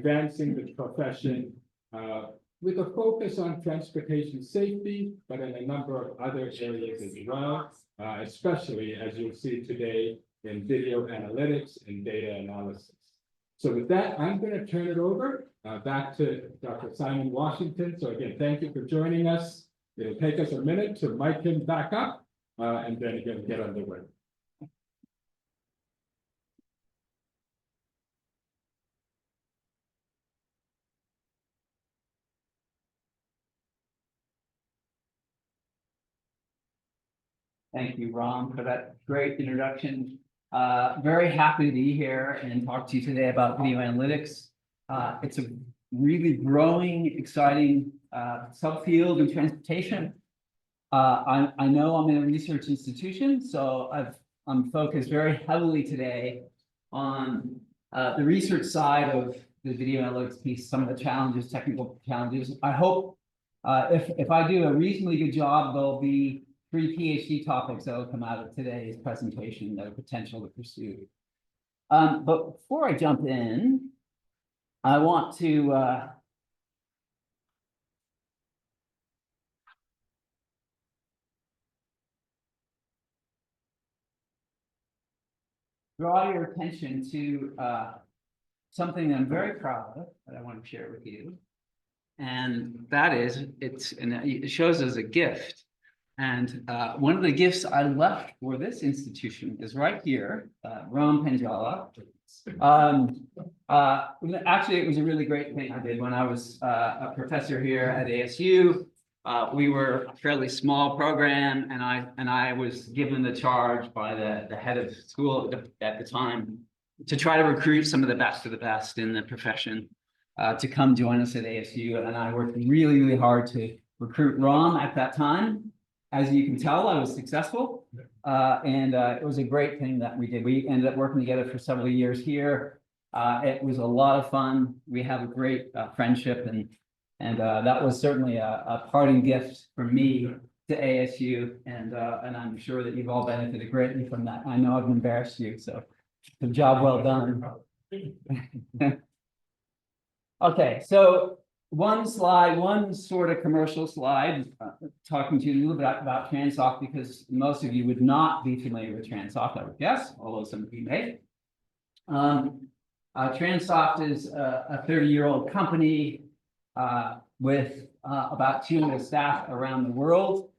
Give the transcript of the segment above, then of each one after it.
advancing the profession with a focus on transportation safety, but in a number of other areas as well, especially as you'll see today in video analytics and data analysis. So with that, I'm going to turn it over back to Dr. Simon Washington. So again, thank you for joining us. It'll take us a minute to mic him back up and then again get underway. Thank you, Ron, for that great introduction. Very happy to be here and talk to you today about video analytics. It's a really growing, exciting subfield in transportation. I know I'm in a research institution, so I'm focused very heavily today on the research side of the video analytics piece, some of the challenges, technical challenges. I hope if I do a reasonably good job, there'll be 3 PhD topics that will come out of today's presentation that are potential to pursue. But before I jump in, I want to draw your attention to something that I'm very proud of that I want to share with you. And that is, it shows as a gift. And one of the gifts I left for this institution is right here, Ram Penjala. Actually, it was a really great thing I did when I was a professor here at ASU. We were a fairly small program, and I was given the charge by the head of school at the time to try to recruit some of the best in the profession to come join us at ASU. And I worked really, really hard to recruit Ram at that time. As you can tell, I was successful, and it was a great thing that we did. We ended up working together for several years here. It was a lot of fun. We have a great friendship, and that was certainly a parting gift from me to ASU, and I'm sure that you've all benefited greatly from that. I know I've embarrassed you, so the job well done. Okay, so one slide, one sort of commercial slide, talking to you a little bit about Transoft, because most of you would not be familiar with Transoft, I would guess, although some of you may. Transoft is a 30-year-old company with about 200 staff around the world.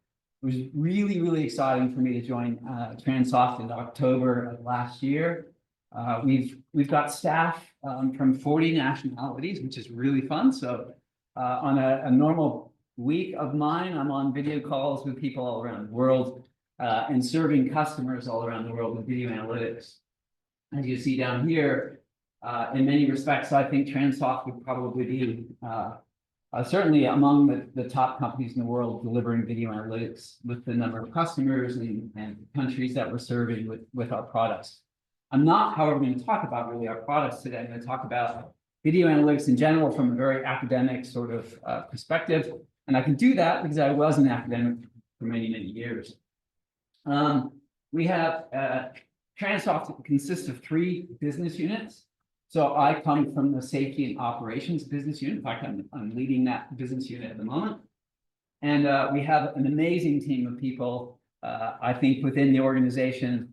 It was really, really exciting for me to join Transoft in October of last year. We've got staff from 40 nationalities, which is really fun. So on a normal week of mine, I'm on video calls with people all around the world and serving customers all around the world with video analytics. As you see down here, in many respects, I think Transoft would probably be certainly among the top companies in the world delivering video analytics with the number of customers and countries that we're serving with our products. I'm not, however, going to talk about really our products today. I'm going to talk about video analytics in general from a very academic sort of perspective. And I can do that because I was an academic for many, many years. We have Transoft consists of 3 business units. So I come from the safety and operations business unit. In fact, I'm leading that business unit at the moment. And we have an amazing team of people, I think, within the organization.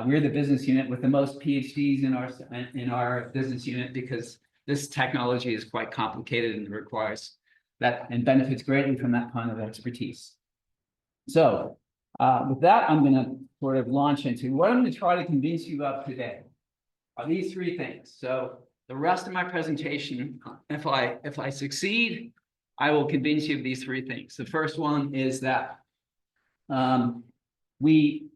We're the business unit with the most PhDs in our business unit, because this technology is quite complicated and requires that and benefits greatly from that kind of expertise. So with that, I'm going to sort of launch into what I'm going to try to convince you of today are these 3 things. So the rest of my presentation, if I succeed, I will convince you of these 3 things. The first one is that that video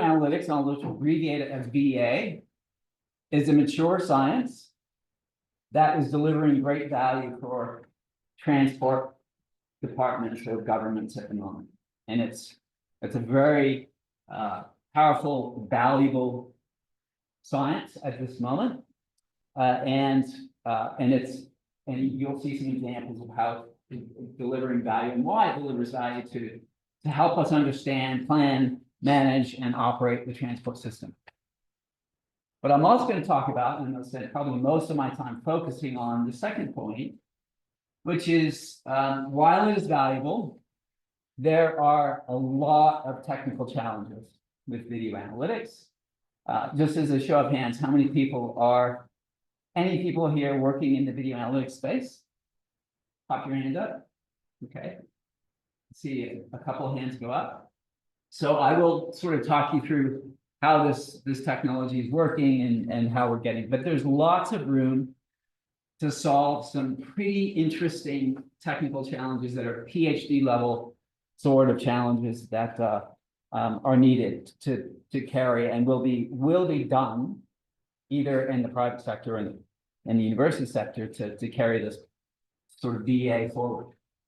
analytics, and I'll abbreviate it as VA, is a mature science that is delivering great value for transport departments or governments at the moment. And it's a very powerful, valuable science at this moment. And you'll see some examples of how it's delivering value and why it delivers value to help us understand, plan, manage, and operate the transport system. But I'm also going to talk about, and I'll spend probably most of my time focusing on the second point, which is while it is valuable, there are a lot of technical challenges with video analytics. Just as a show of hands, how many people any people here working in the video analytics space? Pop your hand up. Okay. See a couple of hands go up. So I will sort of talk you through how this technology is working and how we're getting, but there's lots of room to solve some pretty interesting technical challenges that are PhD level sort of challenges that are needed to carry and will be done either in the private sector and in the university sector to carry this sort of VA forward.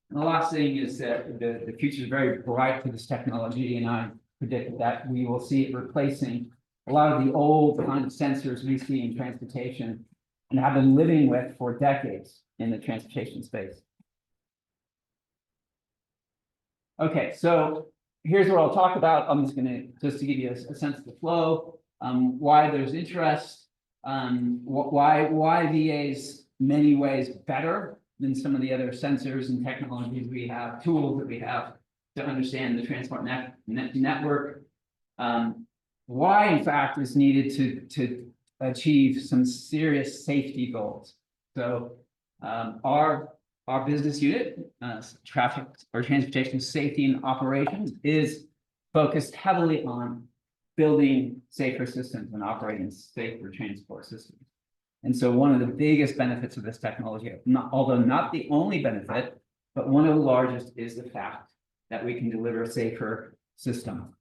And the last thing is that the future is very bright for this technology, and I predict that we will see it replacing a lot of the old kind of sensors we see in transportation and have been living with for decades in the transportation space. Okay, so here's what I'll talk about. I'm just going to give you a sense of the flow, why there's interest, why VA's many ways better than some of the other sensors and technologies we have, tools that we have to understand the transport network. Why, in fact, is needed to achieve some serious safety goals. So our business unit, traffic or transportation safety and operations, is focused heavily on building safer systems and operating safer transport systems. And so one of the biggest benefits of this technology, although not the only benefit, but one of the largest, is the fact that we can deliver a safer system.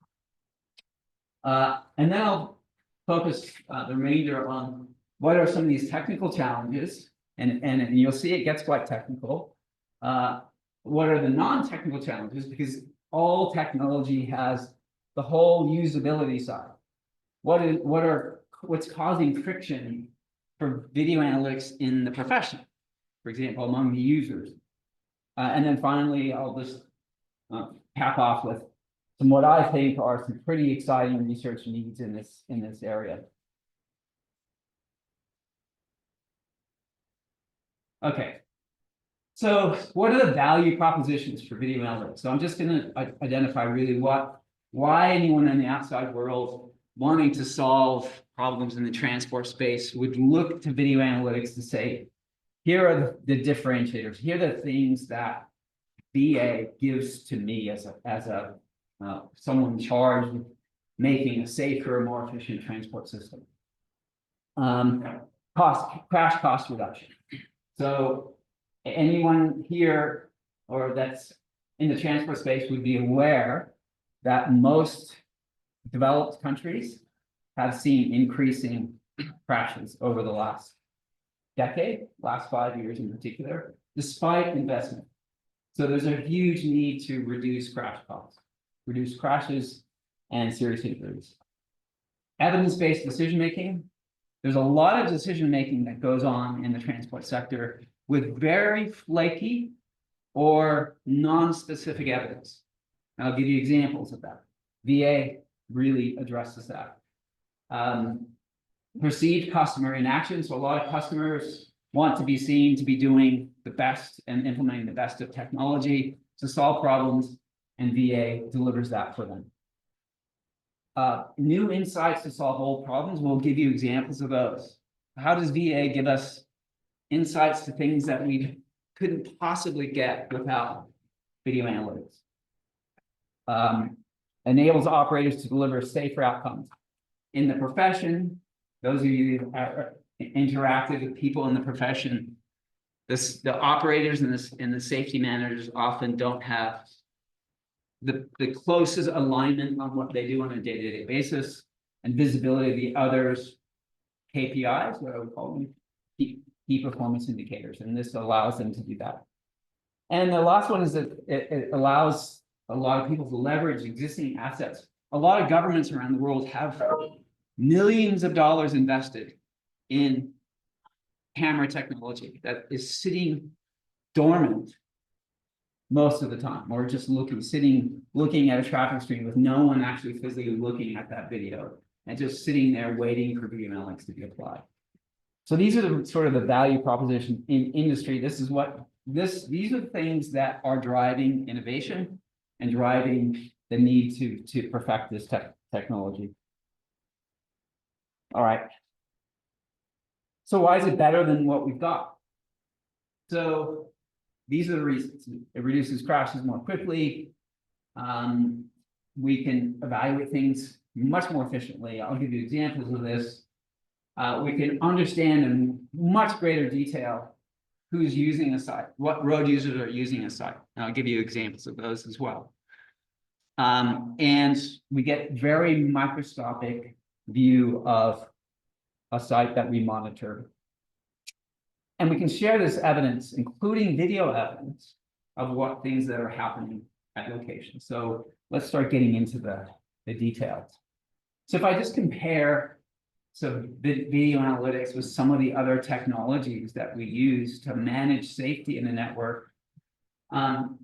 And then I'll focus the remainder on what are some of these technical challenges, and you'll see it gets quite technical. What are the non-technical challenges? Because all technology has the whole usability side. What's causing friction for video analytics in the profession, for example, among the users? And then finally, I'll just cap off with some what I think are some pretty exciting research needs in this area. Okay, so what are the value propositions for video analytics? So I'm just going to identify really why anyone in the outside world wanting to solve problems in the transport space would look to video analytics to say, here are the differentiators. Here are the things that VA gives to me as someone charged with making a safer, more efficient transport system. Crash cost reduction. So anyone here or that's in the transport space would be aware that most developed countries have seen increasing crashes over the last decade, last 5 years in particular, despite investment. So there's a huge need to reduce crash costs, reduce crashes and serious injuries. Evidence-based decision-making. There's a lot of decision-making that goes on in the transport sector with very flaky or non-specific evidence. And I'll give you examples of that. VA really addresses that. Perceived customer inaction. So a lot of customers want to be seen to be doing the best and implementing the best of technology to solve problems, and VA delivers that for them. New insights to solve old problems. We'll give you examples of those. How does VA give us insights to things that we couldn't possibly get without video analytics? Enables operators to deliver safer outcomes. In the profession, those of you who have interacted with people in the profession, the operators and the safety managers often don't have the closest alignment on what they do on a day-to-day basis and visibility of the others' KPIs, what I would call them, key performance indicators, and this allows them to do that. And the last one is that it allows a lot of people to leverage existing assets. A lot of governments around the world have millions of dollars invested in camera technology that is sitting dormant most of the time, or just looking at a traffic stream with no one actually physically looking at that video. and just sitting there waiting for video analytics to be applied. So these are the sort of the value proposition in industry. These are the things that are driving innovation and driving the need to perfect this technology. All right. So why is it better than what we've got? So these are the reasons. It reduces crashes more quickly. We can evaluate things much more efficiently. I'll give you examples of this. We can understand in much greater detail who's using a site, what road users are using a site. And I'll give you examples of those as well. And we get very microscopic view of a site that we monitor. And we can share this evidence, including video evidence, of what things that are happening at locations. So let's start getting into the details. So if I just compare video analytics with some of the other technologies that we use to manage safety in the network,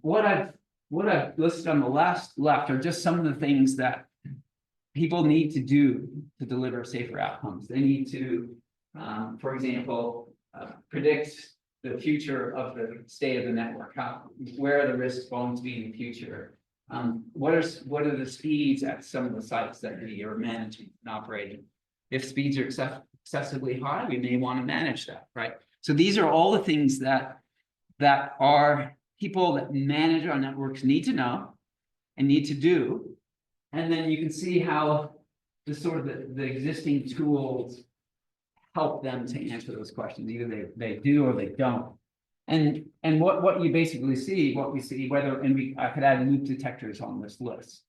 what I've listed on the left are just some of the things that people need to do to deliver safer outcomes. They need to, for example, predict the future of the state of the network. Where are the risks going to be in the future? What are the speeds at some of the sites that we are managing and operating? If speeds are excessively high, we may want to manage that, right? So these are all the things that are people that manage our networks need to know and need to do. And then you can see how the sort of the existing tools help them to answer those questions. Either they do or they don't. And what you basically see, what we see, I could add loop detectors on this list.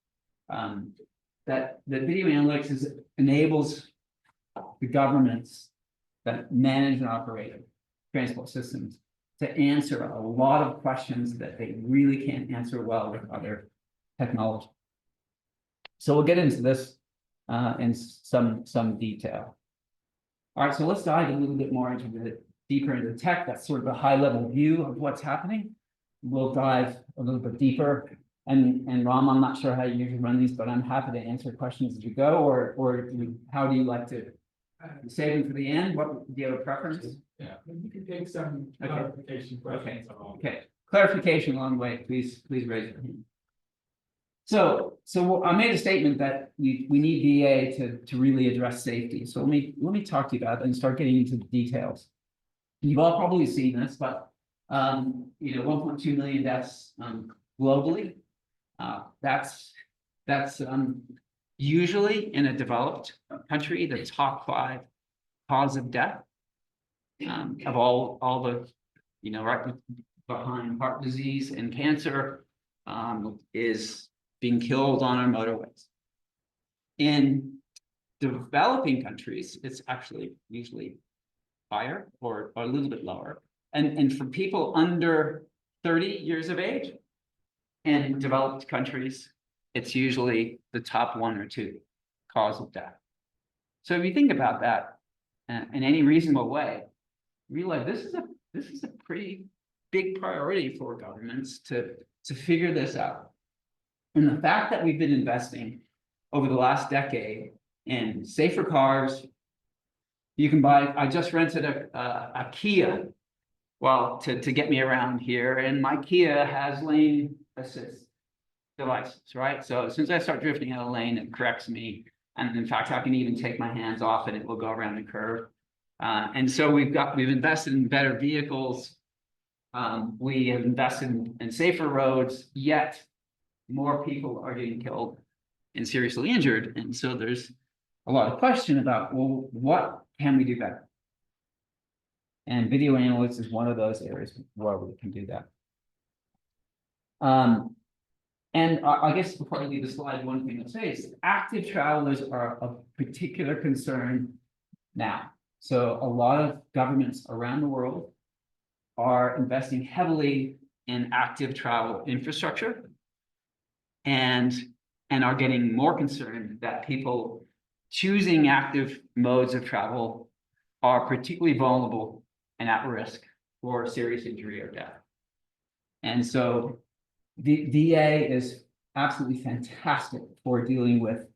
That video analytics enables the governments that manage and operate transport systems to answer a lot of questions that they really can't answer well with other technology. So we'll get into this in some detail. All right, so let's dive a little bit more deeper into tech. That's sort of a high-level view of what's happening. We'll dive a little bit deeper. And Ram, I'm not sure how you usually run these, but I'm happy to answer questions as you go, or how do you like to save them for the end? Do you have a preference? Yeah, you can take some clarification questions. Okay. Clarification along the way, please raise your hand. So I made a statement that we need VA to really address safety. So let me talk to you about it and start getting into the details. You've all probably seen this, but 1.2 million deaths globally. That's usually in a developed country the top 5 cause of death of all the right behind heart disease and cancer is being killed on our motorways. In developing countries, it's actually usually higher or a little bit lower. And for people under 30 years of age in developed countries, it's usually the top 1 or 2 cause of death. So if you think about that in any reasonable way, realize this is a pretty big priority for governments to figure this out. And the fact that we've been investing over the last decade in safer cars, you can buy. I just rented a Kia, to get me around here, and my Kia has lane assist devices, right? So as soon as I start drifting out of lane, it corrects me, and in fact, I can even take my hands off and it will go around the curve. And so we've invested in better vehicles. We have invested in safer roads, yet more people are getting killed and seriously injured. And so there's a lot of question about, well, what can we do better? And video analytics is one of those areas where we can do that. And I guess before I leave the slide, one thing I'll say is active travelers are of particular concern now. So a lot of governments around the world are investing heavily in active travel infrastructure and are getting more concerned that people choosing active modes of travel are particularly vulnerable and at risk for serious injury or death. And so the VA is absolutely fantastic for dealing with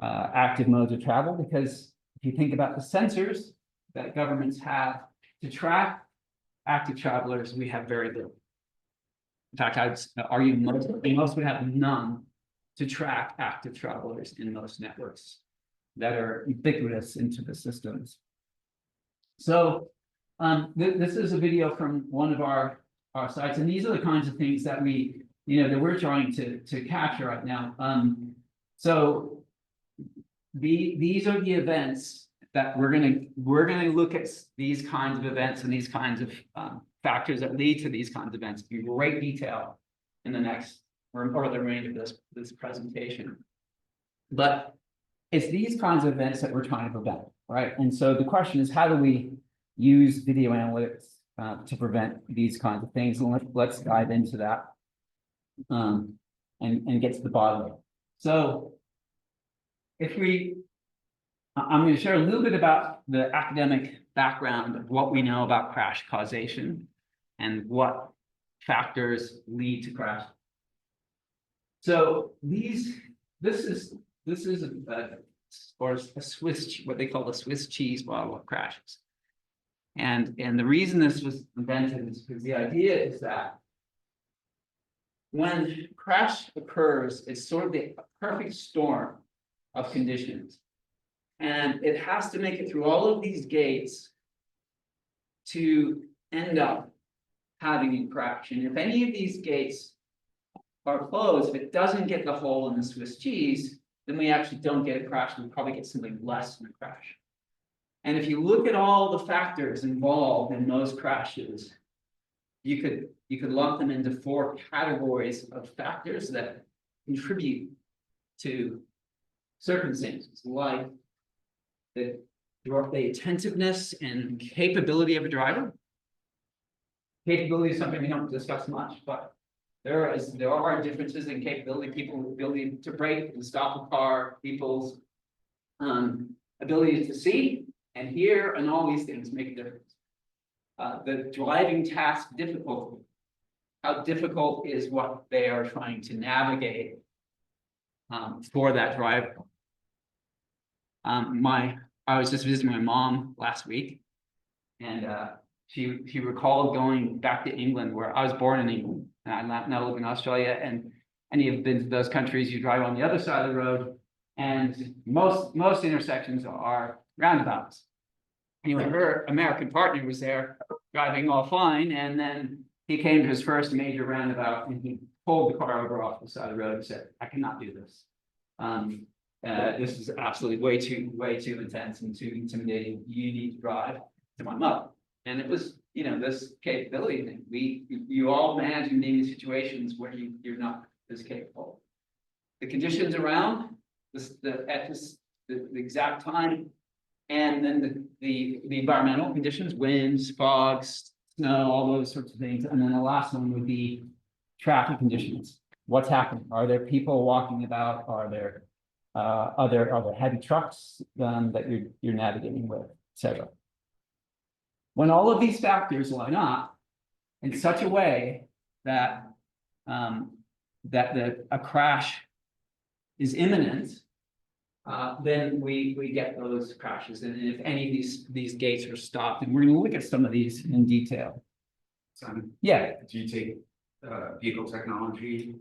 active modes of travel, because if you think about the sensors that governments have to track active travelers, we have very little. In fact, I'd argue most would have none to track active travelers in most networks that are ubiquitous into the systems. So this is a video from one of our sites, and these are the kinds of things that we're trying to capture right now. So these are the events that we're gonna look at, these kinds of events and these kinds of factors that lead to these kinds of events in great detail in the next or the remainder of this presentation. But it's these kinds of events that we're trying to prevent, right? And so the question is, how do we use video analytics to prevent these kinds of things? And let's dive into that and get to the bottom of it. So I'm going to share a little bit about the academic background of what we know about crash causation and what factors lead to crash. So this is a Swiss, what they call the Swiss cheese model of crashes. And the reason this was invented is because the idea is that when crash occurs, it's sort of the perfect storm of conditions. And it has to make it through all of these gates to end up having a crash. And if any of these gates are closed, if it doesn't get the hole in the Swiss cheese, then we actually don't get a crash. We probably get something less than a crash. And if you look at all the factors involved in those crashes, you could lump them into 4 categories of factors that contribute to circumstances, like the attentiveness and capability of a driver. Capability is something we don't discuss much, but there are differences in capability. People's ability to brake and stop a car, people's ability to see and hear, and all these things make a difference. The driving task difficulty. How difficult is what they are trying to navigate for that driver? I was just visiting my mom last week, and she recalled going back to England, where I was born in England, and I now live in Australia. And any of been to those countries, you drive on the other side of the road, and most intersections are roundabouts. Anyway, her American partner was there driving all fine, and then he came to his first major roundabout, and he pulled the car over off the side of the road and said, "I cannot do this. This is absolutely way too intense and too intimidating. You need to drive to my mother." And it was, this capability thing. You all imagine being in situations where you're not as capable. The conditions around the exact time, and then the environmental conditions, winds, fogs, snow, all those sorts of things. And then the last one would be traffic conditions. What's happening? Are there people walking about? Are there heavy trucks that you're navigating with, etc. When all of these factors line up in such a way that a crash is imminent, then we get those crashes. And if any of these gates are stopped, and we're going to look at some of these in detail. Simon, Yeah. do you take vehicle technology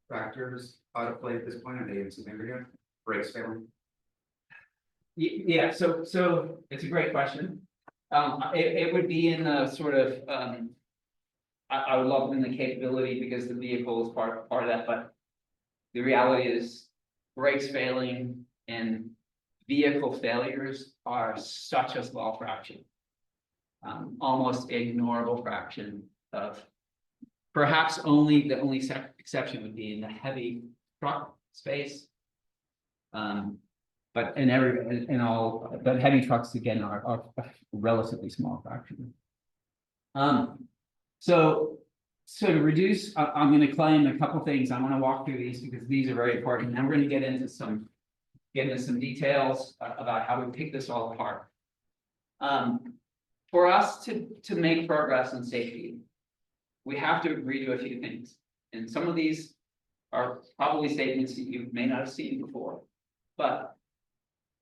factors out of play at this point? Are they insignificant? Brakes failing? Yeah, so it's a great question. It would be in the sort of I would love in the capability, because the vehicle is part of that, but the reality is brakes failing and vehicle failures are such a small fraction, almost ignorable fraction of, perhaps the only exception would be in the heavy truck space. But but heavy trucks again are a relatively small fraction. So to reduce, I'm going to claim a couple things. I want to walk through these because these are very important. And we're going to get into some details about how we pick this all apart. For us to make progress in safety, we have to agree to a few things. And some of these are probably statements that you may not have seen before. But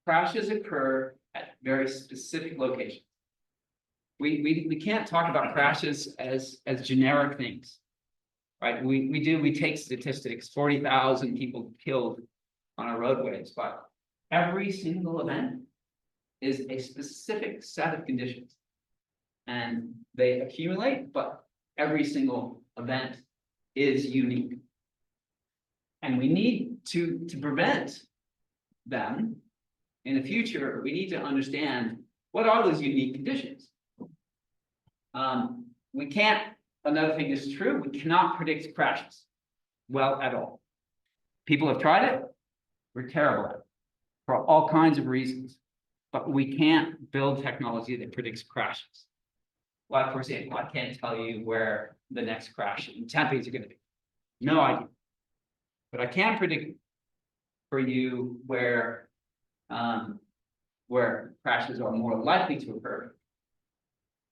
crashes occur at very specific locations. We can't talk about crashes as generic things. Right, we take statistics, 40,000 people killed on our roadways, but every single event is a specific set of conditions. And they accumulate, but every single event is unique. And we need to prevent them in the future, we need to understand what are those unique conditions. We can't, another thing is true, we cannot predict crashes well at all. People have tried it, we're terrible at it for all kinds of reasons, but we can't build technology that predicts crashes. Like, for example, I can't tell you where the next crash in Tempe is going to be. No idea. But I can predict for you where crashes are more likely to occur.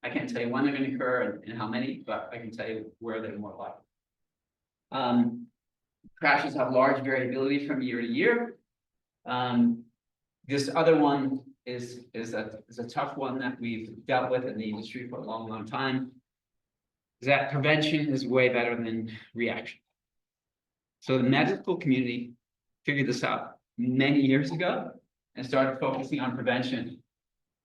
I can't tell you when they're going to occur and how many, but I can tell you where they're more likely. Crashes have large variability from year to year. This other one is a tough one that we've dealt with in the industry for a long time. Is that prevention is way better than reaction. So the medical community figured this out many years ago and started focusing on prevention.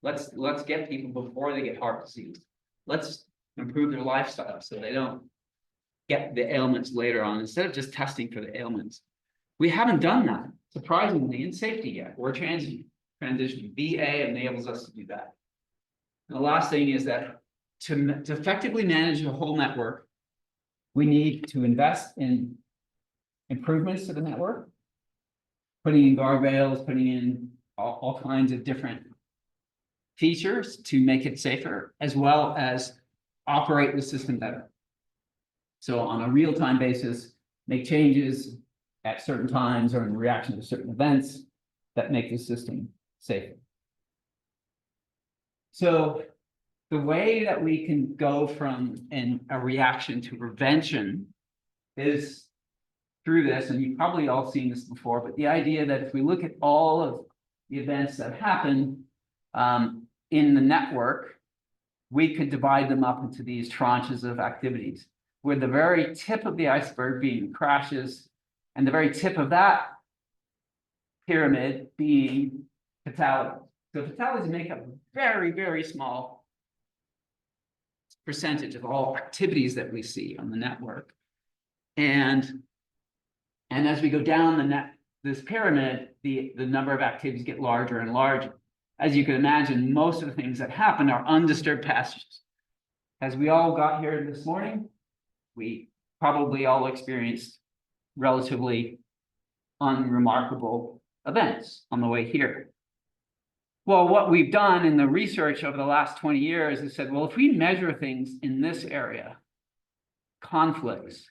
Let's get people before they get heart disease. Let's improve their lifestyle so they don't get the ailments later on, instead of just testing for the ailments. We haven't done that, surprisingly, in safety yet. We're transitioning. VA enables us to do that. And the last thing is that to effectively manage the whole network, we need to invest in improvements to the network, putting in guardrails, putting in all kinds of different features to make it safer, as well as operate the system better. So on a real-time basis, make changes at certain times or in reaction to certain events that make the system safer. So the way that we can go from a reaction to prevention is through this, and you've probably all seen this before, but the idea that if we look at all of the events that happen in the network, we could divide them up into these tranches of activities, with the very tip of the iceberg being crashes, and the very tip of that pyramid being fatalities. So fatalities make up a very small percentage of all activities that we see on the network. And as we go down this pyramid, the number of activities get larger and larger. As you can imagine, most of the things that happen are undisturbed passages. As we all got here this morning, we probably all experienced relatively unremarkable events on the way here. Well, what we've done in the research over the last 20 years is said, well, if we measure things in this area, conflicts,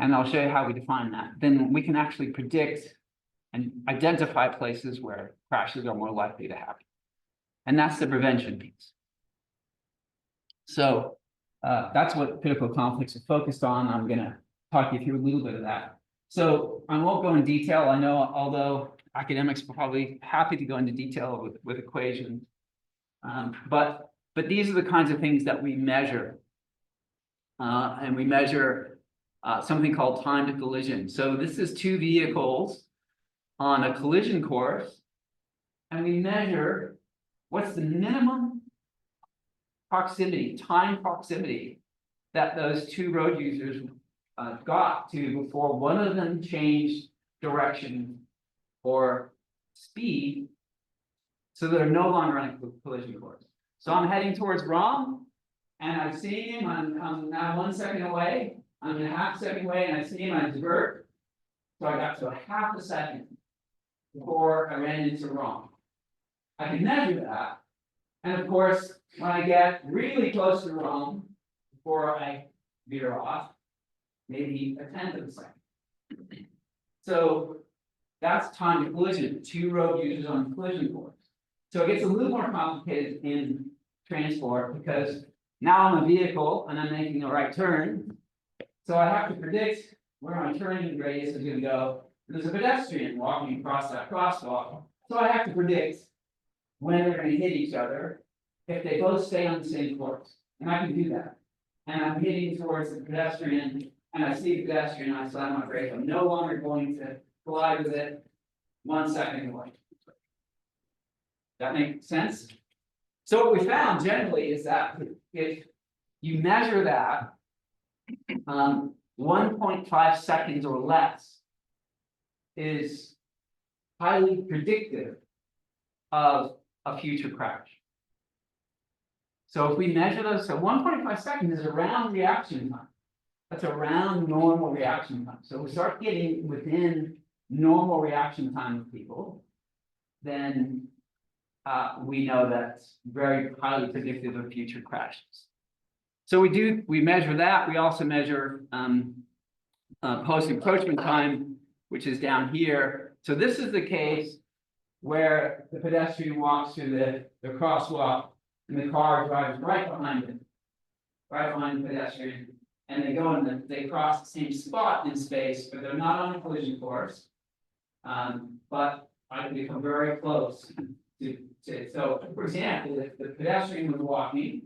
and I'll show you how we define that, then we can actually predict and identify places where crashes are more likely to happen. And that's the prevention piece. So that's what critical conflicts are focused on. I'm going to talk you through a little bit of that. So I won't go in detail. I know, although academics are probably happy to go into detail with equations, but these are the kinds of things that we measure. And we measure something called time to collision. So this is two vehicles on a collision course, and we measure what's the minimum proximity, time proximity, that those two road users got to before one of them changed direction or speed, so they're no longer on a collision course. So I'm heading towards Rom, and I've seen him, I'm now 1 second away, I'm a half second away, and I see him, I divert. So I got to a half a second before I ran into Rom. I can measure that. And of course, when I get really close to Rom, before I veer off, maybe a tenth of a second. So that's time to collision, two road users on collision course. So it gets a little more complicated in transport because now I'm a vehicle and I'm making a right turn. So I have to predict where my turning radius is going to go. There's a pedestrian walking across that crosswalk. So I have to predict when they're gonna hit each other if they both stay on the same course, and I can do that. And I'm hitting towards the pedestrian, and I see the pedestrian, I slam my brake, I'm no longer going to collide with it 1 second away. That make sense? So what we found generally is that if you measure that 1.5 seconds or less is highly predictive of a future crash. So if we measure those, so 1.5 seconds is around reaction time. That's around normal reaction time. So we start getting within normal reaction time of people, then we know that's very highly predictive of future crashes. So we measure that. We also measure post-encroachment time, which is down here. So this is the case where the pedestrian walks through the crosswalk and the car drives right behind it, right behind the pedestrian, and they go in they cross the same spot in space, but they're not on a collision course. But I become very close to so, for example, if the pedestrian was walking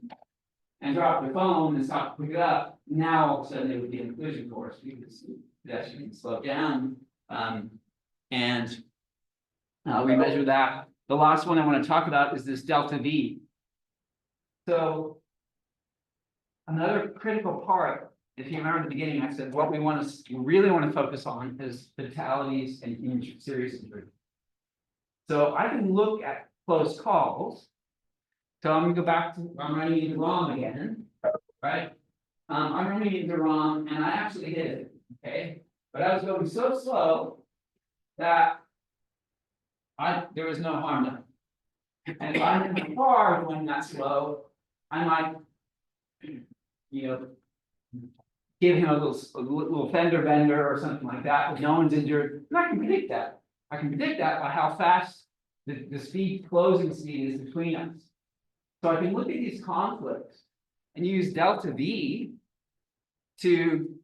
and dropped their phone and stopped to pick it up, now all of a sudden they would be in a collision course because the pedestrian slowed down. And we measure that. The last one I want to talk about is this delta V. So another critical part, if you remember at the beginning, I said what we really want to focus on is fatalities and serious injury. So I can look at close calls. So I'm gonna go back to, I'm running into wrong again, right? I'm running into wrong and I actually hit it, okay? But I was going so slow that there was no harm done. And if I'm in the car going that slow, I might, give him a little fender bender or something like that, but no one's injured. And I can predict that. I can predict that by how fast the closing speed is between us. So I can look at these conflicts and use delta V to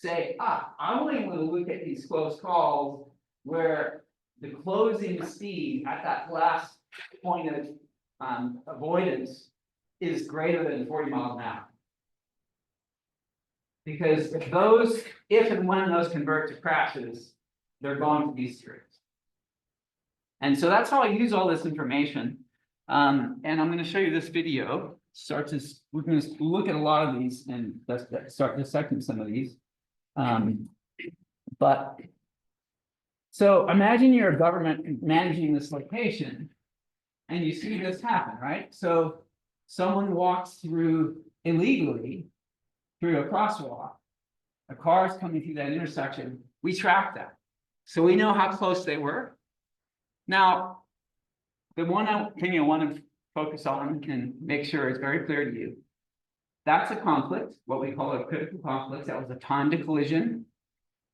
say, I only want to look at these close calls where the closing speed at that last point of avoidance is greater than 40 miles an hour. Because if and when those convert to crashes, they're going to be serious. And so that's how I use all this information. And I'm going to show you this video. We're going to look at a lot of these and start dissecting some of these. But so imagine you're a government managing this location and you see this happen, right? So someone walks through illegally through a crosswalk. A car is coming through that intersection. We track that. So we know how close they were. Now, the thing I want to focus on and make sure it's very clear to you, that's a conflict, what we call a critical conflict. That was a time to collision.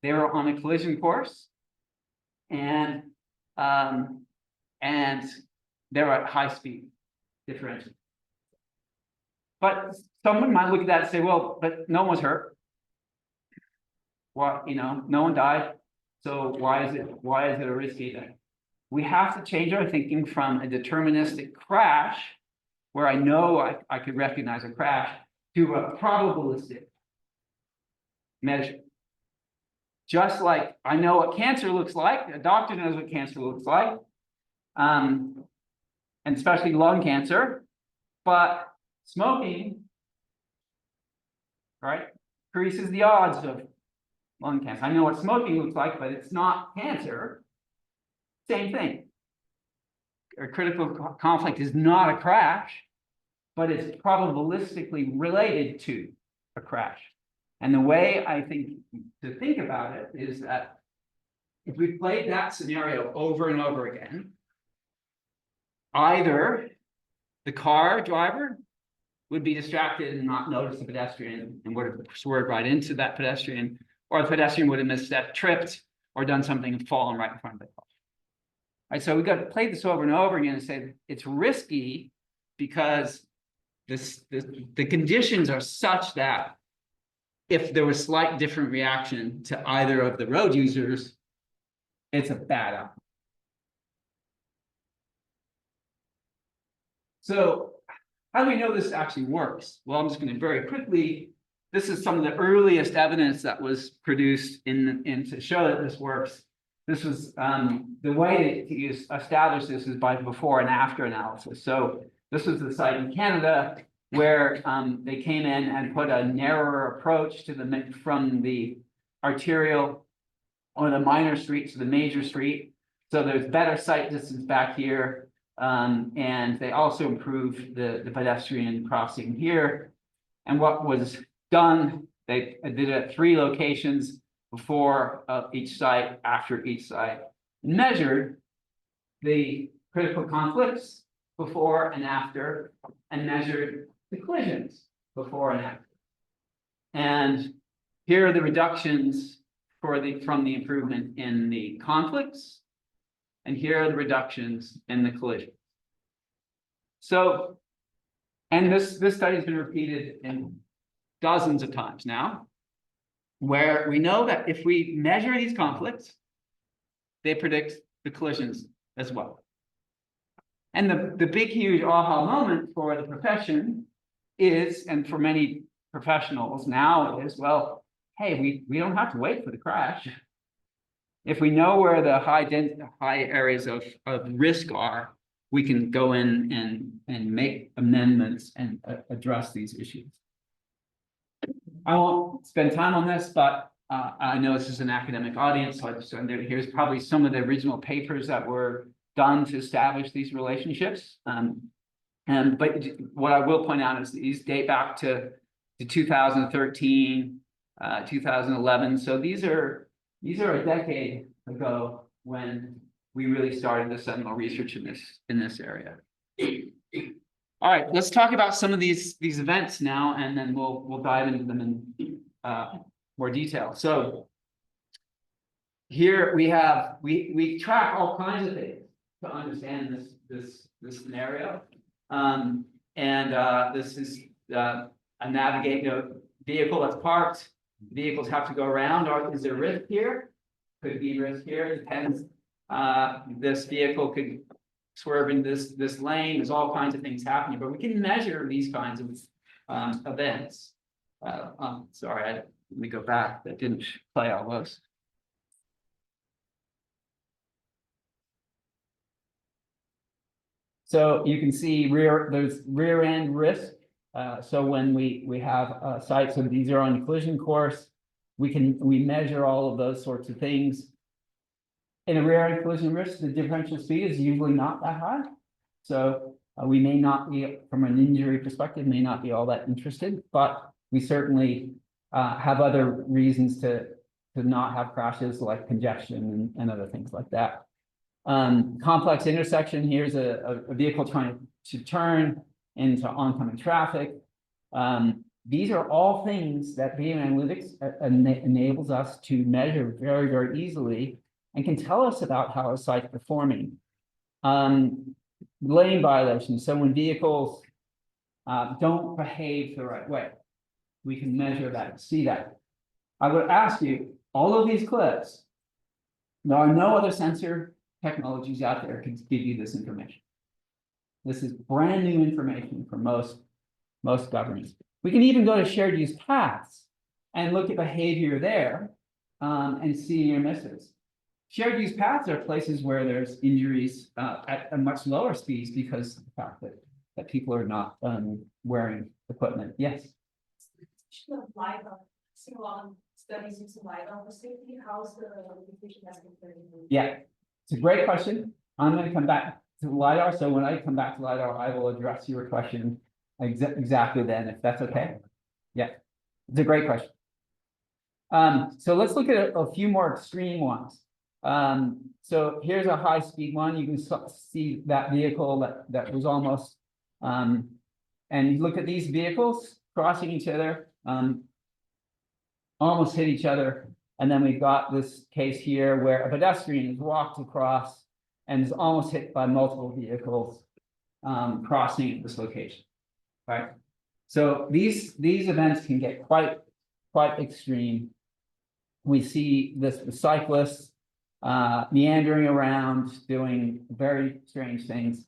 They were on a collision course, and they're at high speed differential. But someone might look at that and say, well, but no one was hurt. What, no one died. So why is it a risky thing? We have to change our thinking from a deterministic crash, where I know I could recognize a crash, to a probabilistic measure. Just like I know what cancer looks like, a doctor knows what cancer looks like, and especially lung cancer, but smoking, right, increases the odds of lung cancer. I know what smoking looks like, but it's not cancer. Same thing. A critical conflict is not a crash, but it's probabilistically related to a crash. And the way I think to think about it is that if we played that scenario over and over again, either the car driver would be distracted and not notice the pedestrian and would have swerved right into that pedestrian, or the pedestrian would have misstepped, tripped, or done something and fallen right in front of the car. Right, so we've got to play this over and over again and say it's risky because the conditions are such that if there was slight different reaction to either of the road users, it's a bad outcome. So how do we know this actually works? Well, I'm just going to very quickly, this is some of the earliest evidence that was produced in to show that this works. This was the way to establish this is by before and after analysis. So this was the site in Canada where they came in and put a narrower approach to from the arterial or the minor street to the major street. So there's better sight distance back here. And they also improved the pedestrian crossing here. And what was done, they did it at 3 locations before each site, after each site, measured the critical conflicts before and after, and measured the collisions before and after. And here are the reductions from the improvement in the conflicts, and here are the reductions in the collisions. So, and this study has been repeated in dozens of times now, where we know that if we measure these conflicts, they predict the collisions as well. And the big, huge aha moment for the profession is, and for many professionals now is, well, hey, we don't have to wait for the crash. If we know where the high areas of risk are, we can go in and make amendments and address these issues. I won't spend time on this, but I know this is an academic audience, so here's probably some of the original papers that were done to establish these relationships. But what I will point out is these date back to 2013, 2011. So these are a decade ago when we really started the seminal research in this area. All right, let's talk about some of these events now, and then we'll dive into them in more detail. So here we track all kinds of things to understand this scenario, this is a vehicle that's parked. Vehicles have to go around. Is there risk here? Could be risk here. It depends. This vehicle could swerve in this lane. There's all kinds of things happening, but we can measure these kinds of events. Sorry, let me go back. That didn't play all those. So you can see there's rear end risk. So when we have sites, so these are on collision course, we measure all of those sorts of things. In a rear end collision risk, the differential speed is usually not that high. So we may not be, from an injury perspective, may not be all that interested, but we certainly have other reasons to not have crashes like congestion and other things like that. Complex intersection, here's a vehicle trying to turn into oncoming traffic. These are all things that video analytics enables us to measure very, very easily and can tell us about how a site's performing. Lane violations, so when vehicles don't behave the right way, we can measure that, see that. I would ask you, all of these clips, there are no other sensor technologies out there can give you this information. This is brand new information for most governments. We can even go to shared use paths and look at behavior there and see near misses. Shared use paths are places where there's injuries at a much lower speeds because of the fact that people are not wearing equipment. Yes. Studies using LiDAR for safety. How's the application as compared to? Yeah, it's a great question. I'm going to come back to LiDAR. So when I come back to LiDAR, I will address your question exactly then, if that's okay. Yeah, it's a great question. So let's look at a few more extreme ones. So here's a high speed one. You can see that vehicle that was almost, and you look at these vehicles crossing each other, almost hit each other. And then we've got this case here where a pedestrian has walked across and is almost hit by multiple vehicles crossing at this location, right? So these events can get quite extreme. We see the cyclists meandering around, doing very strange things.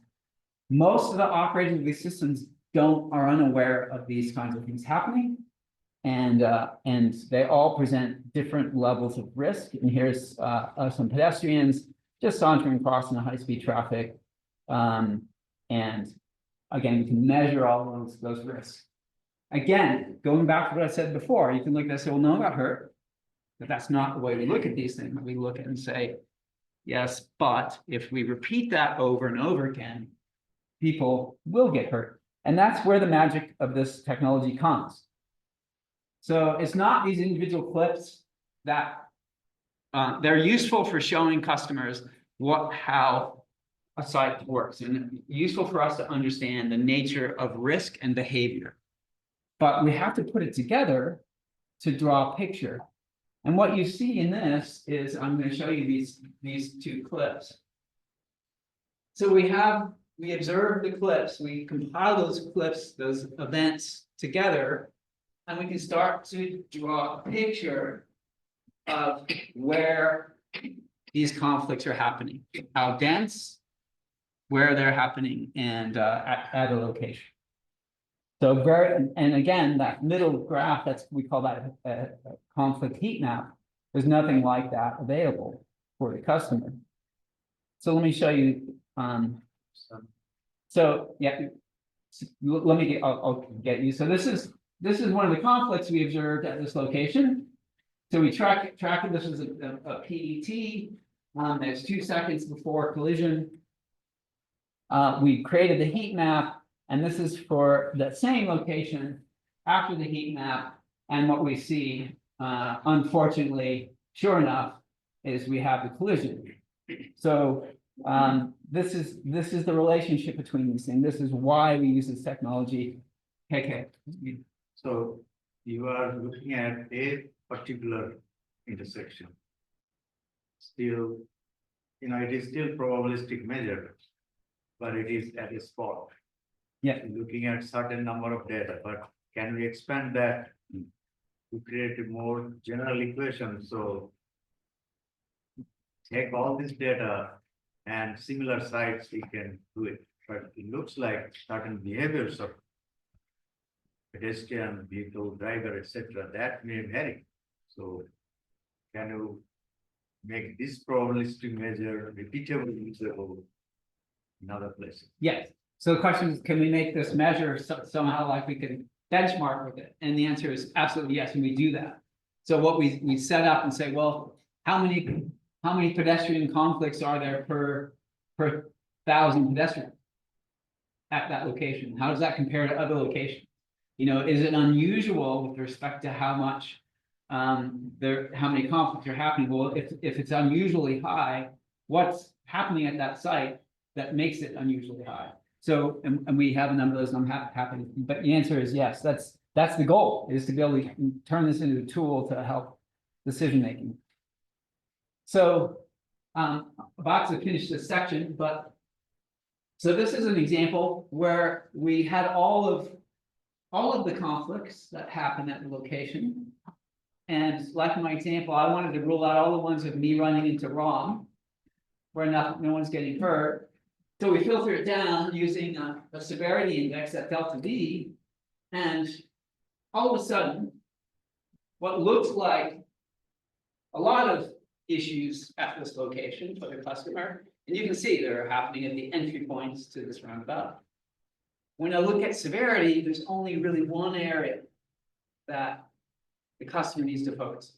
Most of the operators of these systems are unaware of these kinds of things happening. And they all present different levels of risk. And here's some pedestrians just sauntering across in the high-speed traffic. And again, you can measure all those risks. Again, going back to what I said before, you can look at this and say, well, no one got hurt. But that's not the way we look at these things. We look at it and say, yes, but if we repeat that over and over again, people will get hurt. And that's where the magic of this technology comes. So it's not these individual clips that they're useful for showing customers how a site works, and useful for us to understand the nature of risk and behavior. But we have to put it together to draw a picture. And what you see in this is, I'm going to show you these two clips. So we observe the clips, we compile those clips, those events together, and we can start to draw a picture of where these conflicts are happening, how dense, where they're happening, and at a location. So and again, that middle graph, we call that a conflict heat map. There's nothing like that available for the customer. So let me show you. So yeah, I'll get you. So this is one of the conflicts we observed at this location. So we track it. This is a PET. There's 2 seconds before collision. We created the heat map, and this is for the same location after the heat map. And what we see, unfortunately, sure enough, is we have the collision. So this is the relationship between these things. This is why we use this technology. Okay. So you are looking at a particular intersection. Still, it is still probabilistic measure, but it is at a spot. Yeah. Looking at certain number of data, but can we expand that to create a more general equation? So take all this data and similar sites, we can do it, but it looks like certain behaviors of pedestrian, vehicle, driver, etc., that may vary. So can you make this probabilistic measure repeatable, usable in other places? Yes. So the question is, can we make this measure somehow like we can benchmark with it? And the answer is absolutely yes, and we do that. So what we set up and say, well, how many pedestrian conflicts are there per 1,000 pedestrians at that location? How does that compare to other locations? Is it unusual with respect to how many conflicts are happening? Well, if it's unusually high, what's happening at that site that makes it unusually high? So, and we have a number of those, and I'm happy, but the answer is yes. That's the goal, is to be able to turn this into a tool to help decision making. So, about to finish this section, but so this is an example where we had all of the conflicts that happen at the location. And like my example, I wanted to rule out all the ones of me running into wrong, where no one's getting hurt. So we filter it down using a severity index at delta V, and all of a sudden, what looks like a lot of issues at this location for the customer, and you can see they're happening at the entry points to this roundabout. When I look at severity, there's only really one area that the customer needs to focus.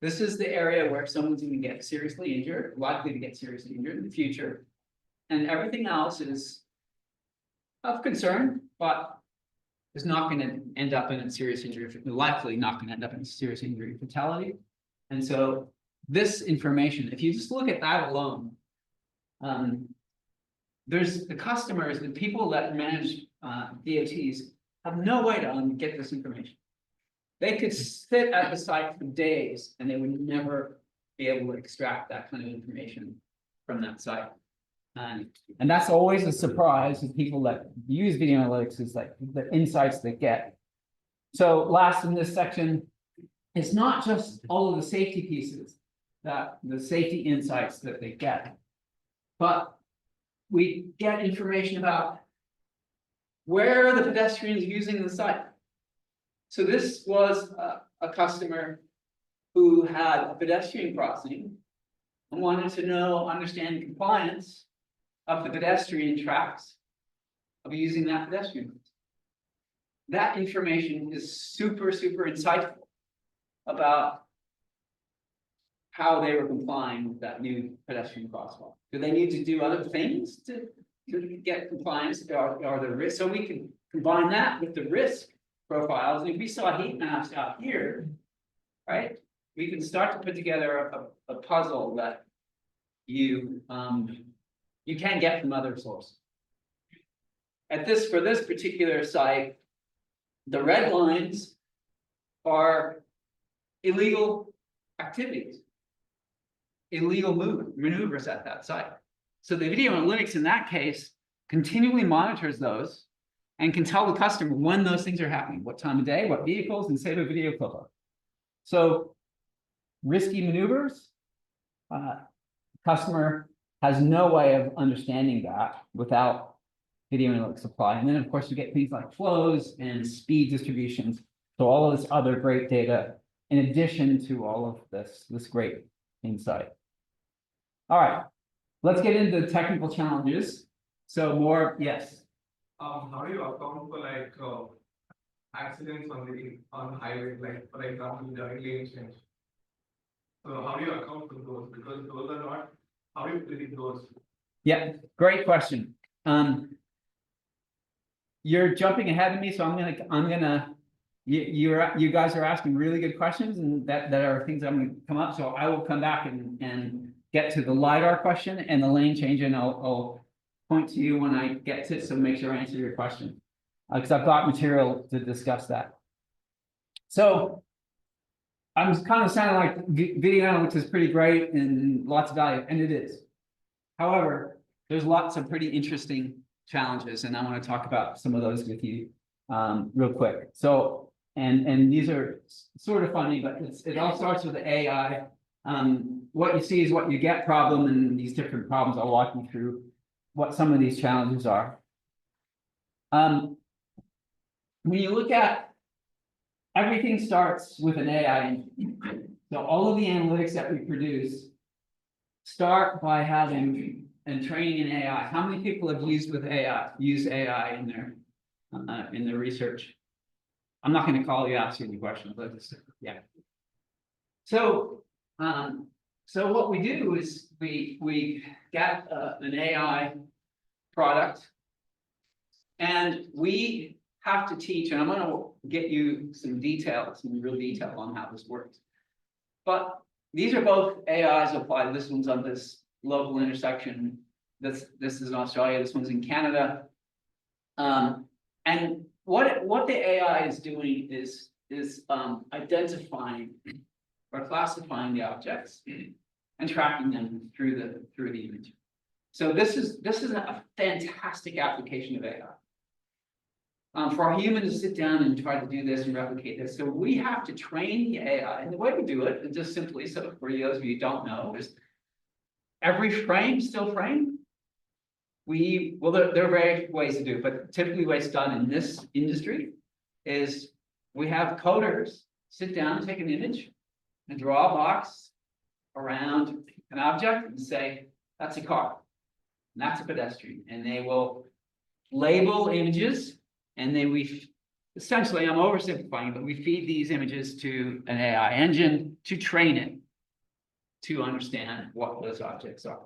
This is the area where someone's going to get seriously injured, likely to get seriously injured in the future. And everything else is of concern, but is not going to end up in a serious injury, likely not going to end up in a serious injury fatality. And so this information, if you just look at that alone, there's the customers, the people that manage DOTs have no way to get this information. They could sit at the site for days and they would never be able to extract that kind of information from that site. And that's always a surprise to people that use video analytics, is like the insights they get. So last in this section, it's not just all of the safety pieces, that the safety insights that they get, but we get information about where the pedestrians using the site. So this was a customer who had a pedestrian crossing and wanted to understand compliance of the pedestrian tracks of using that pedestrian. That information is super, super insightful about how they were complying with that new pedestrian crosswalk. Do they need to do other things to get compliance? Are there risks? So we can combine that with the risk profiles. And if we saw heat maps out here, right, we can start to put together a puzzle that you can get from other sources. For this particular site, the red lines are illegal activities, illegal maneuvers at that site. So the video analytics in that case continually monitors those and can tell the customer when those things are happening, what time of day, what vehicles, and save a video clip of. So risky maneuvers, customer has no way of understanding that without video analytics supply. And then of course you get things like flows and speed distributions. So all of this other great data in addition to all of this great insight. All right, let's get into the technical challenges. So more, yes. How do you account for like accidents on highways, like for example, during lane change? So how do you account for those? Because those are not, how do you predict those? Yeah, great question. You're jumping ahead of me, so you guys are asking really good questions, and that are things I'm gonna come up. So I will come back and get to the LiDAR question and the lane change, and I'll point to you when I get to it, so make sure I answer your question. Because I've got material to discuss that. So I'm kind of sounding like video analytics is pretty great and lots of value, and it is. However, there's lots of pretty interesting challenges, and I want to talk about some of those with you real quick. So, and these are sort of funny, but it all starts with the AI. What you see is what you get problem, and these different problems, I'll walk you through what some of these challenges are. When you look at everything starts with an AI engine. So all of the analytics that we produce start by having and training in AI. How many people have used AI in their research? I'm not going to call you, ask you any questions, but yeah. So what we do is we get an AI product, and we have to teach, and I'm going to get you some real detail on how this works. But these are both AIs applied. This one's on this local intersection. This is in Australia. This one's in Canada. And what the AI is doing is identifying or classifying the objects and tracking them through the image. So this is a fantastic application of AI. For a human to sit down and try to do this and replicate this, so we have to train the AI, and the way we do it is just simply, so for those of you who don't know, is every frame still frame. Well, there are various ways to do it, but typically the way it's done in this industry is we have coders sit down, take an image, and draw a box around an object and say, that's a car, and that's a pedestrian, and they will label images. And then essentially, I'm oversimplifying, but we feed these images to an AI engine to train it to understand what those objects are.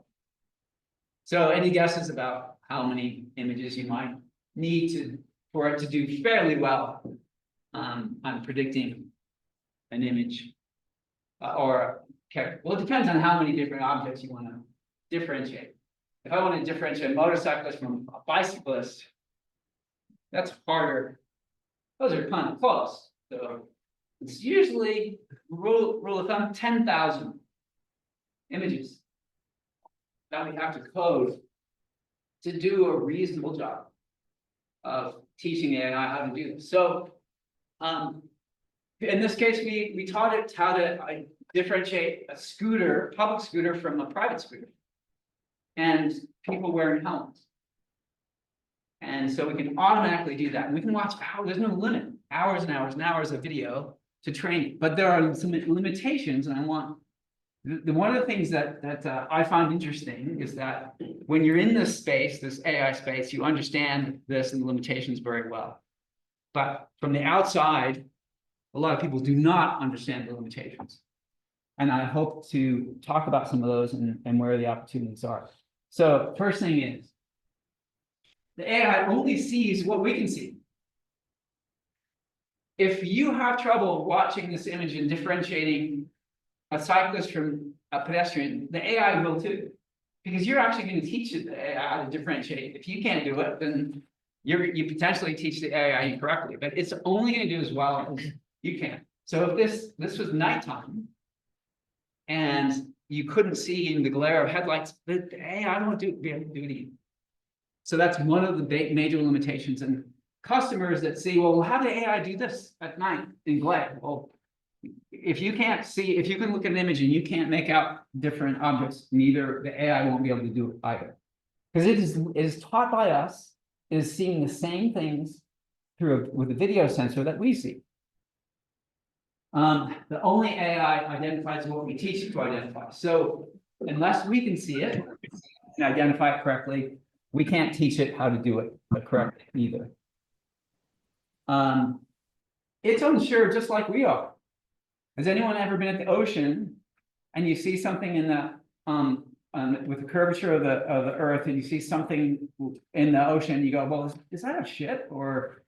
So any guesses about how many images you might need for it to do fairly well on predicting an image or character? Well, it depends on how many different objects you want to differentiate. If I want to differentiate a motorcyclist from a bicyclist, that's harder. Those are kind of close. So it's usually rule of thumb 10,000 images that we have to code to do a reasonable job of teaching AI how to do this. So in this case, we taught it how to differentiate a scooter, public scooter, from a private scooter. And people wearing helmets. And so we can automatically do that. And we can watch hours, there's no limit, hours and hours and hours of video to train. But there are some limitations, and I want one of the things that I find interesting is that when you're in this space, this AI space, you understand this and the limitations very well. But from the outside, a lot of people do not understand the limitations. And I hope to talk about some of those and where the opportunities are. So first thing is, the AI only sees what we can see. If you have trouble watching this image and differentiating a cyclist from a pedestrian, the AI will too. Because you're actually going to teach the AI how to differentiate. If you can't do it, then you potentially teach the AI incorrectly, but it's only going to do as well as you can. So if this was nighttime and you couldn't see in the glare of headlights, the AI won't be able to do it either. So that's one of the major limitations. And customers that say, well, how did AI do this at night in glare? Well, if you can't see, if you can look at an image and you can't make out different objects, neither the AI won't be able to do it either. Because it is taught by us, is seeing the same things with a video sensor that we see. The only AI identifies what we teach it to identify. So unless we can see it and identify it correctly, we can't teach it how to do it correctly either. It's unsure just like we are. Has anyone ever been at the ocean and you see something in the with the curvature of the earth, and you see something in the ocean, you go, well, is that a ship, or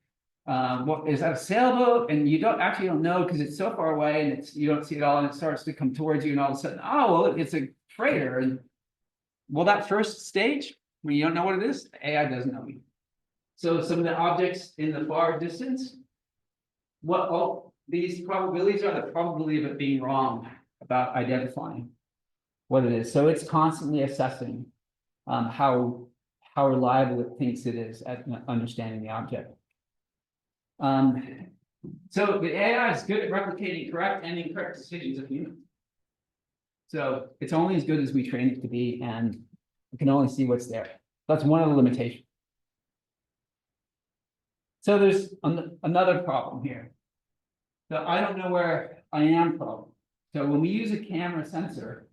what is that, a sailboat? And you don't know because it's so far away and you don't see it all, and it starts to come towards you, and all of a sudden, oh well, it's a freighter. And well, that first stage when you don't know what it is, the AI doesn't know you. So some of the objects in the far distance, what all these probabilities are, the probability of it being wrong about identifying what it is. So it's constantly assessing how reliable it thinks it is at understanding the object. So the AI is good at replicating correct and incorrect decisions of humans. So it's only as good as we train it to be, and we can only see what's there. That's one of the limitations. So there's another problem here. The I don't know where I am problem. So when we use a camera sensor,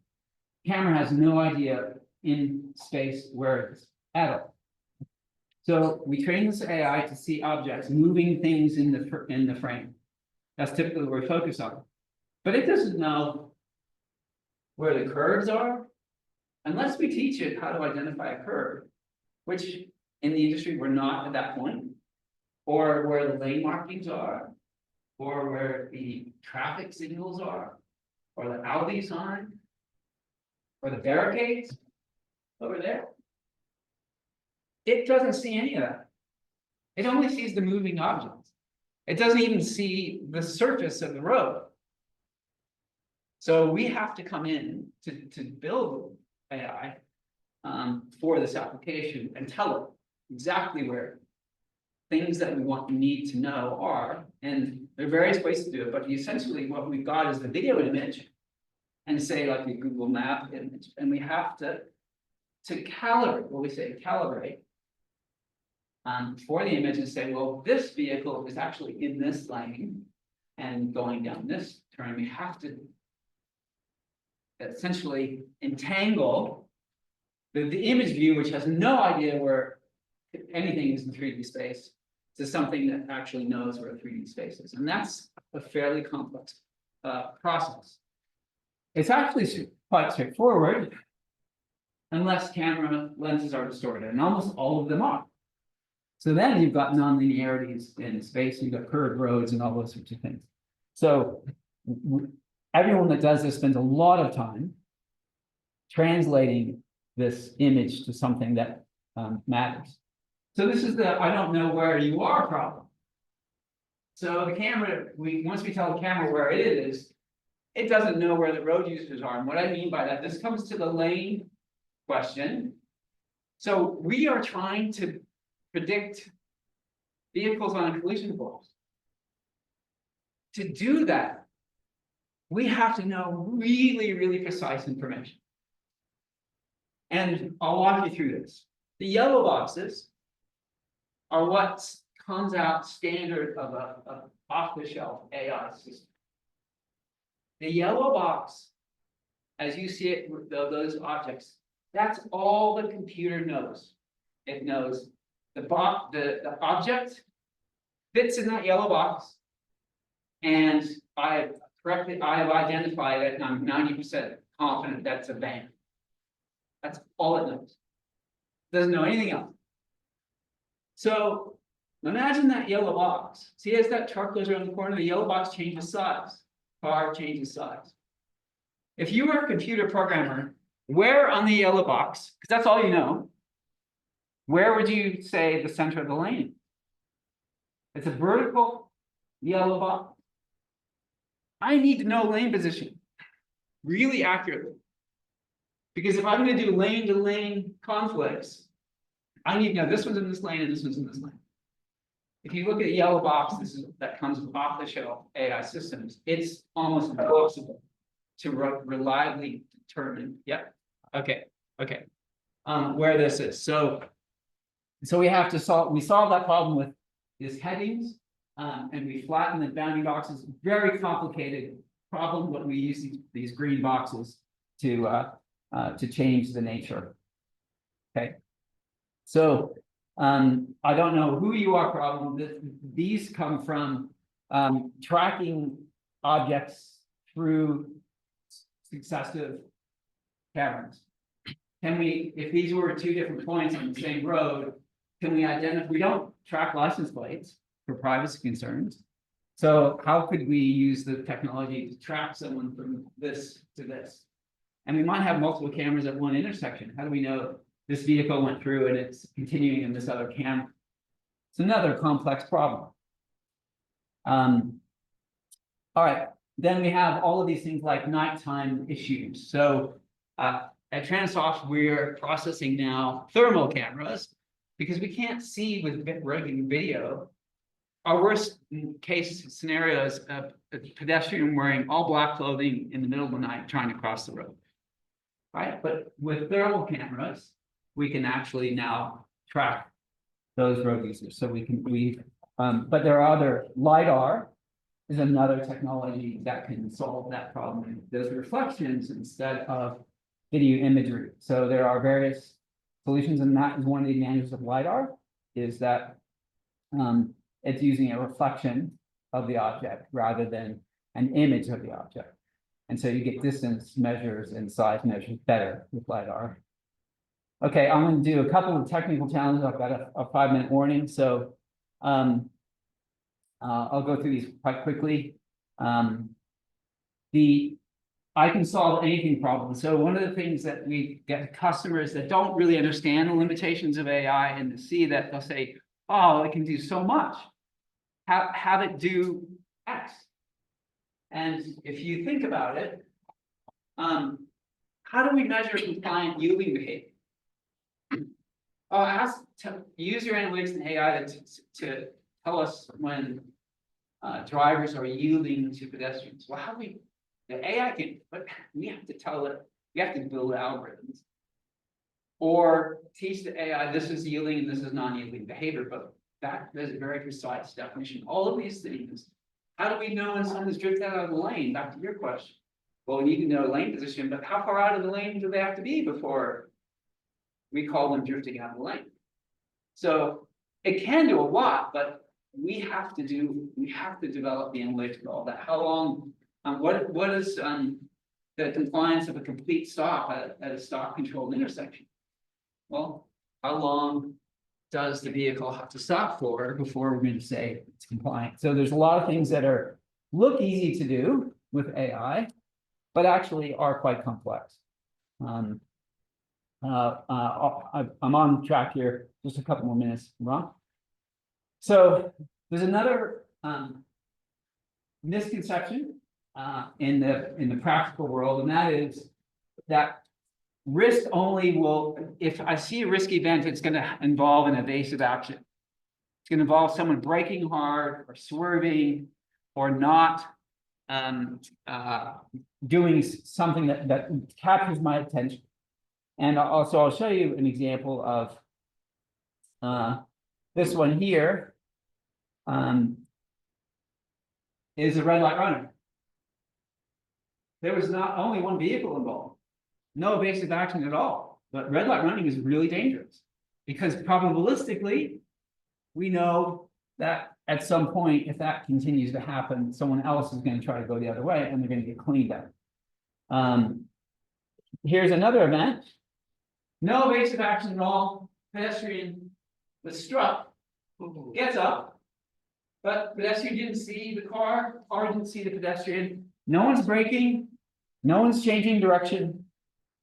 camera has no idea in space where it is at all. So we train this AI to see objects, moving things in the frame. That's typically what we focus on. But it doesn't know where the curves are unless we teach it how to identify a curve, which in the industry we're not at that point, or where the lane markings are, or where the traffic signals are, or the Audi sign, or the barricades over there. It doesn't see any of that. It only sees the moving objects. It doesn't even see the surface of the road. So we have to come in to build AI for this application and tell it exactly where things that we need to know are. And there are various ways to do it, but essentially what we've got is the video image, and say like a Google Map image, and we have to calibrate, what we say, calibrate for the image and say, well, this vehicle is actually in this lane and going down this turn. We have to essentially entangle the image view, which has no idea where anything is in 3D space, to something that actually knows where 3D space is. And that's a fairly complex process. It's actually quite straightforward, unless camera lenses are distorted, and almost all of them are. So then you've got nonlinearities in space, you've got curved roads and all those sorts of things. So everyone that does this spends a lot of time translating this image to something that matters. So this is the I don't know where you are problem. So the camera, once we tell the camera where it is, it doesn't know where the road users are. And what I mean by that, this comes to the lane question. So we are trying to predict vehicles on a collision course. To do that, we have to know really, really precise information. And I'll walk you through this. The yellow boxes are what comes out standard of a off-the-shelf AI system. The yellow box, as you see it, with those objects, that's all the computer knows. It knows the object fits in that yellow box. And I have identified it, and I'm 90% confident that's a bank. That's all it knows. Doesn't know anything else. So imagine that yellow box. See, as that truck goes around the corner, the yellow box changes size. Car changes size. If you were a computer programmer, where on the yellow box, because that's all you know, where would you say the center of the lane? It's a vertical yellow box. I need to know lane position really accurately. Because if I'm going to do lane to lane conflicts, I need to know this one's in this lane and this one's in this lane. If you look at a yellow box, that comes with off-the-shelf AI systems, it's almost impossible to reliably determine. Yep. Okay. Where this is. So we have to solve that problem with these headings, and we flatten the bounding boxes. Very complicated problem, but we use these green boxes to change the nature. Okay. So I don't know who you are problem. These come from tracking objects through successive cameras. Can we, if these were 2 different points on the same road, can we identify? We don't track license plates for privacy concerns. So how could we use the technology to track someone from this to this? And we might have multiple cameras at one intersection. How do we know this vehicle went through and it's continuing in this other camera? It's another complex problem. All right, then we have all of these things like nighttime issues. So at Transoft, we're processing now thermal cameras because we can't see with regular video. Our worst case scenario is a pedestrian wearing all black clothing in the middle of the night trying to cross the road. Right, but with thermal cameras, we can actually now track those road users. So but there are other LiDAR is another technology that can solve that problem. Those reflections instead of video imagery. So there are various solutions, and that is one of the advantages of LiDAR, is that it's using a reflection of the object rather than an image of the object. And so you get distance measures and size measures better with LiDAR. Okay, I'm going to do a couple of technical challenges. I've got a 5-minute warning, so I'll go through these quite quickly. I can solve anything problem. So one of the things that we get customers that don't really understand the limitations of AI and to see that they'll say, oh, it can do so much. Have it do X. And if you think about it, how do we measure compliant yielding behavior? Use your analytics and AI to tell us when drivers are yielding to pedestrians. Well, the AI can, but we have to tell it, we have to build algorithms. Or teach the AI, this is yielding and this is non-yielding behavior, but there's a very precise definition. All of these things. How do we know when someone's drifted out of the lane? Back to your question. Well, we need to know lane position, but how far out of the lane do they have to be before we call them drifting out of the lane? So it can do a lot, but we have to develop the analytics for all that. How long, what is the compliance of a complete stop at a stop controlled intersection? Well, how long does the vehicle have to stop for before we're going to say it's compliant? So there's a lot of things that look easy to do with AI, but actually are quite complex. I'm on track here, just a couple more minutes, Ron. So there's another misconception in the practical world, and that is that risk only will, if I see a risk event, it's going to involve an evasive action. It's going to involve someone braking hard or swerving or not doing something that captures my attention. And also, I'll show you an example of this one here is a red light runner. There was not only one vehicle involved, no evasive action at all, but red light running is really dangerous because probabilistically, we know that at some point, if that continues to happen, someone else is going to try to go the other way and they're going to get cleaned up. Here's another event. No evasive action at all. Pedestrian was struck, gets up, but pedestrian didn't see the car didn't see the pedestrian. No one's braking, no one's changing direction.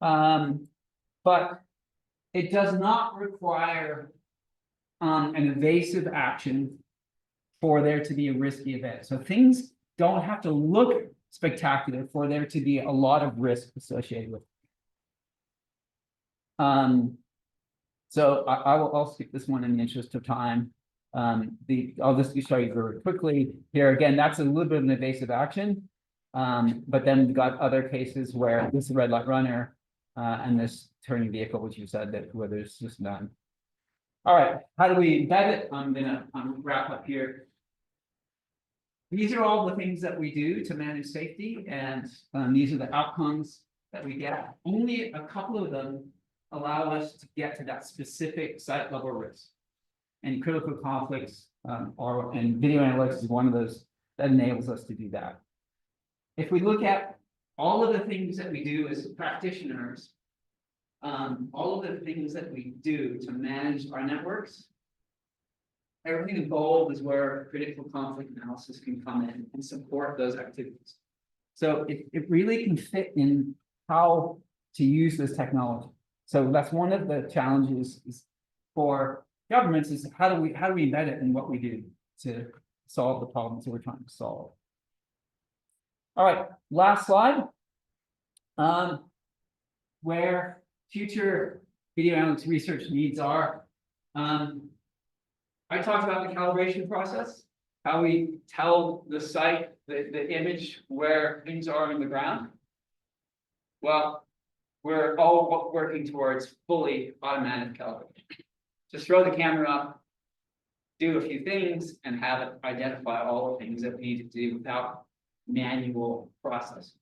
But it does not require an evasive action for there to be a risky event. So things don't have to look spectacular for there to be a lot of risk associated with it. So I'll skip this one in the interest of time. I'll just show you very quickly here. Again, that's a little bit of an evasive action. But then we've got other cases where this is a red light runner and this turning vehicle, which you said that where there's just none. All right, how do we embed it? I'm gonna wrap up here. These are all the things that we do to manage safety, and these are the outcomes that we get. Only a couple of them allow us to get to that specific site level risk. And critical conflicts and video analytics is one of those that enables us to do that. If we look at all of the things that we do as practitioners, all of the things that we do to manage our networks, everything involved is where critical conflict analysis can come in and support those activities. So it really can fit in how to use this technology. So that's one of the challenges for governments is how do we embed it in what we do to solve the problems that we're trying to solve. All right, last slide. Where future video analytics research needs are. I talked about the calibration process, how we tell the site, the image where things are on the ground. Well, we're all working towards fully automatic calibration. Just throw the camera up, do a few things, and have it identify all the things that we need to do without manual process.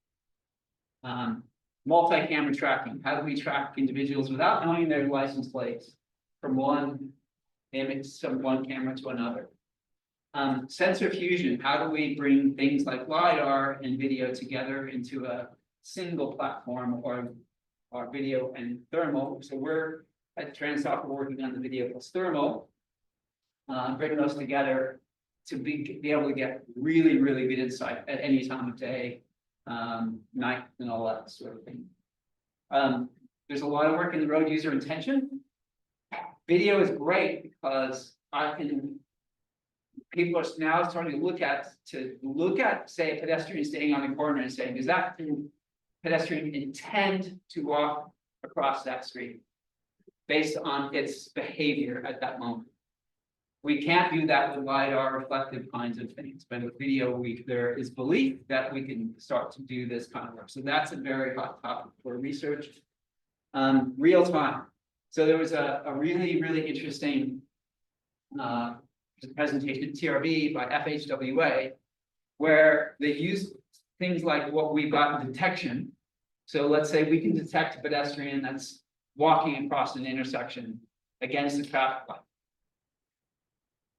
Multi-camera tracking. How do we track individuals without knowing their license plates from one image, from one camera to another? Sensor fusion. How do we bring things like LiDAR and video together into a single platform or video and thermal? So we're at Transoft working on the video plus thermal, bringing those together to be able to get really, really good insight at any time of day, night, and all that sort of thing. There's a lot of work in the road user intention. Video is great because people are now starting to look at, say, a pedestrian standing on the corner and saying, does that pedestrian intend to walk across that street based on its behavior at that moment? We can't do that with LiDAR reflective kinds of things, but with video, there is belief that we can start to do this kind of work. So that's a very hot topic for research. Real time. So there was a really, really interesting presentation at TRB by FHWA, where they use things like what we've got in detection. So let's say we can detect a pedestrian that's walking across an intersection against the traffic light.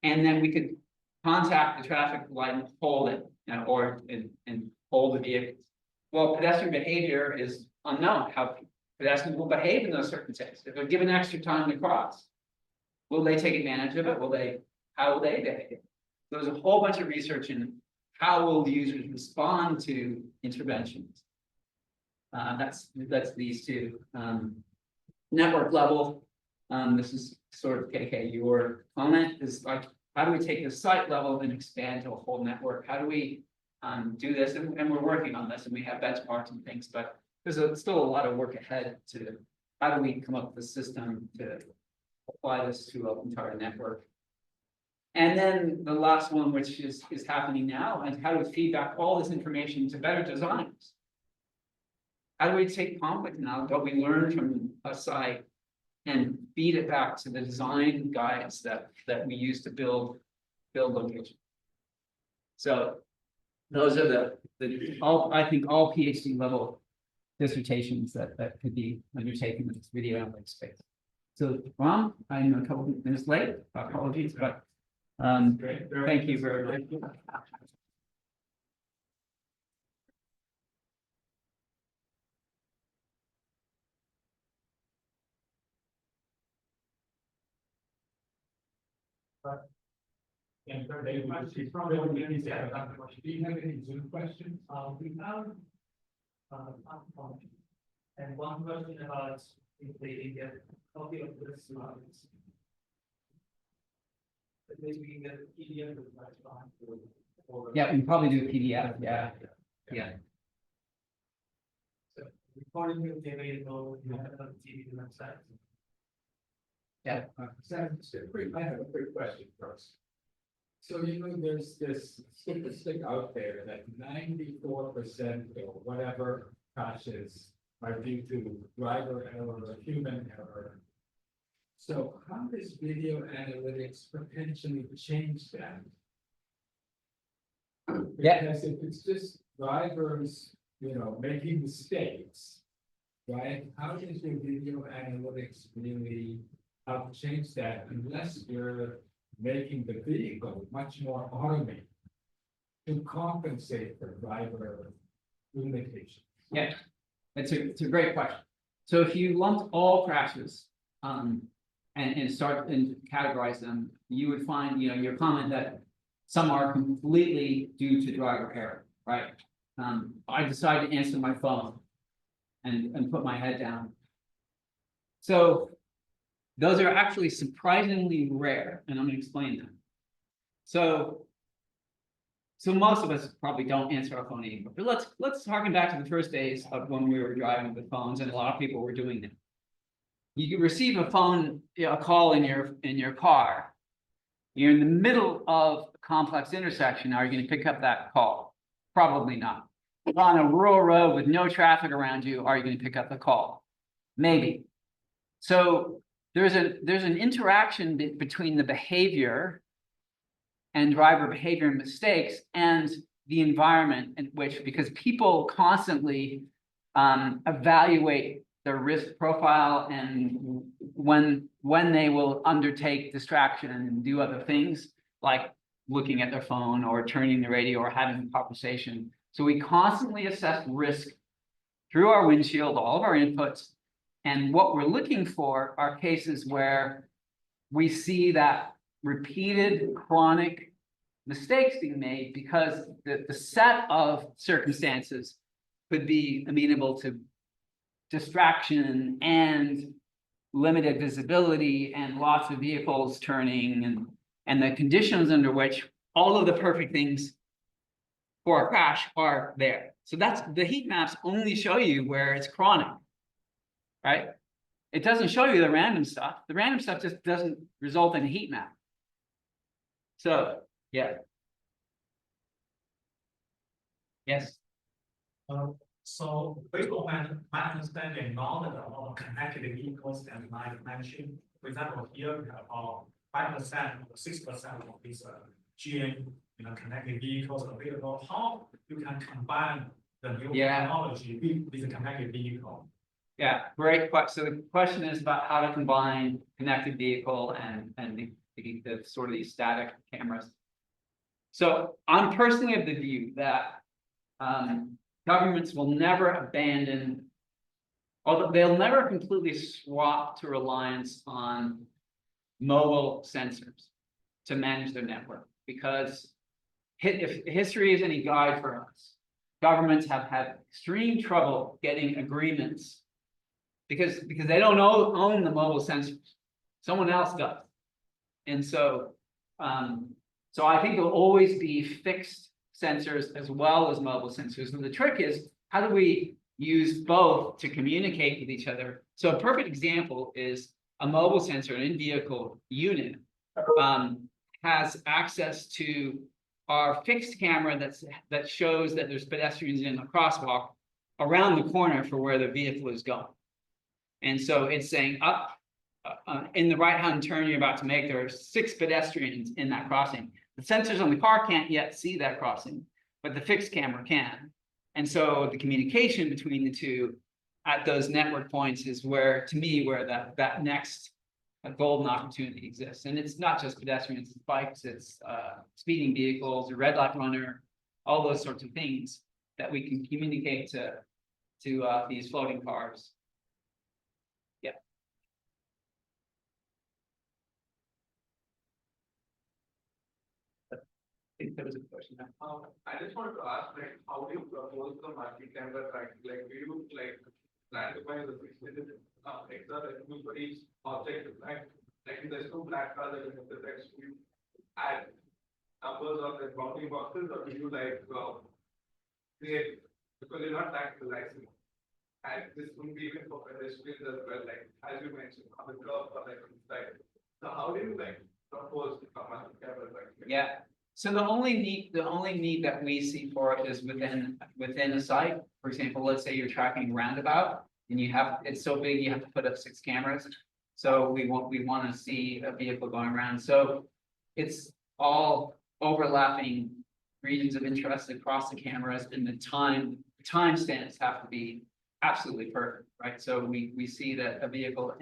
And then we could contact the traffic light and hold it, and hold the vehicles. Well, pedestrian behavior is unknown. How pedestrians will behave in those circumstances. If they're given extra time to cross, will they take advantage of it? How will they behave? There's a whole bunch of research in how will the users respond to interventions. That's these two. Network level. This is sort of KK, your comment is like, how do we take the site level and expand to a whole network? How do we do this? And we're working on this, and we have benchmarks and things, but there's still a lot of work ahead to how do we come up with a system to apply this to an entire network. And then the last one, which is happening now, and how do we feed back all this information to better designs? how do we take conflict now, what we learn from a site and feed it back to the design guides that we use to build locations. So those are I think all PhD level dissertations that could be undertaken in this video analytics space. So Ron, I'm a couple minutes late, apologies, but thank you very much. And for the questions from the audience, yeah, do you have any Zoom questions? We have, and one question about if they get a copy of this, but maybe we can get a PDF of that. Yeah, we can probably do a PDF, yeah. So recording will be available, you have it on the TBD website. Yeah. Sam, I have a quick question first. So, there's this statistic out there that 94% or whatever crashes are due to driver error or human error. So how does video analytics potentially change that? Yeah. Because if it's just drivers, making mistakes, right? How does your video analytics really help change that unless you're making the vehicle much more automated to compensate for driver limitations? Yeah, it's a great question. So if you lumped all crashes and start and categorize them, you would find, your comment that some are completely due to driver error, right? I decided to answer my phone and put my head down. So those are actually surprisingly rare, and I'm going to explain them. So most of us probably don't answer our phone anymore. But let's harken back to the first days of when we were driving with phones, and a lot of people were doing that. You receive a call in your car. You're in the middle of a complex intersection. Are you going to pick up that call? Probably not. On a rural road with no traffic around you, are you going to pick up the call? Maybe. So there's an interaction between the behavior and driver behavior and mistakes and the environment in which, because people constantly evaluate their risk profile and when they will undertake distraction and do other things like looking at their phone or turning the radio or having a conversation. So we constantly assess risk through our windshield, all of our inputs. And what we're looking for are cases where we see that repeated chronic mistakes being made because the set of circumstances could be amenable to distraction and limited visibility and lots of vehicles turning and the conditions under which all of the perfect things for a crash are there. So that's the heat maps only show you where it's chronic, right? It doesn't show you the random stuff. The random stuff just doesn't result in a heat map. So, yeah. Yes. So based on my understanding, now that a lot of connected vehicles and like mentioned, for example, here we have about 5% or 6% of these GM connected vehicles available. How you can combine the new technology with the connected vehicle? Yeah, great question. So the question is about how to combine connected vehicle and the sort of these static cameras. So I'm personally of the view that governments will never abandon, although they'll never completely swap to reliance on mobile sensors to manage their network, because if history is any guide for us, governments have had extreme trouble getting agreements because they don't own the mobile sensors. Someone else does. And so I think there'll always be fixed sensors as well as mobile sensors. And the trick is, how do we use both to communicate with each other? So a perfect example is a mobile sensor, an in-vehicle unit, has access to our fixed camera that shows that there's pedestrians in a crosswalk, around the corner for where the vehicle is going. And so it's saying up in the right-hand turn you're about to make, there are 6 pedestrians in that crossing. The sensors on the car can't yet see that crossing, but the fixed camera can. And so the communication between the two at those network points is where, to me, where that next golden opportunity exists. And it's not just pedestrians, it's bikes, it's speeding vehicles, a red light runner, all those sorts of things that we can communicate to these floating cars. Yeah. I think there was a question. I just wanted to ask, like, how do you propose the multi-camera tracking? Like, do you like classify the specific extra for each object? Like if there's 2 black cars that in the text, you add numbers or the bounding boxes, or do you like create, because you're not tactalizing. And this would be even for pedestrians as well, like as you mentioned, on the curb or like inside. So how do you like propose a multi-camera tracking? Yeah. So the only need that we see for it is within a site. For example, let's say you're tracking a roundabout and it's so big you have to put up 6 cameras. So we want to see a vehicle going around. So it's all overlapping regions of interest across the cameras, and the time stamps have to be absolutely perfect, right? So we see that a vehicle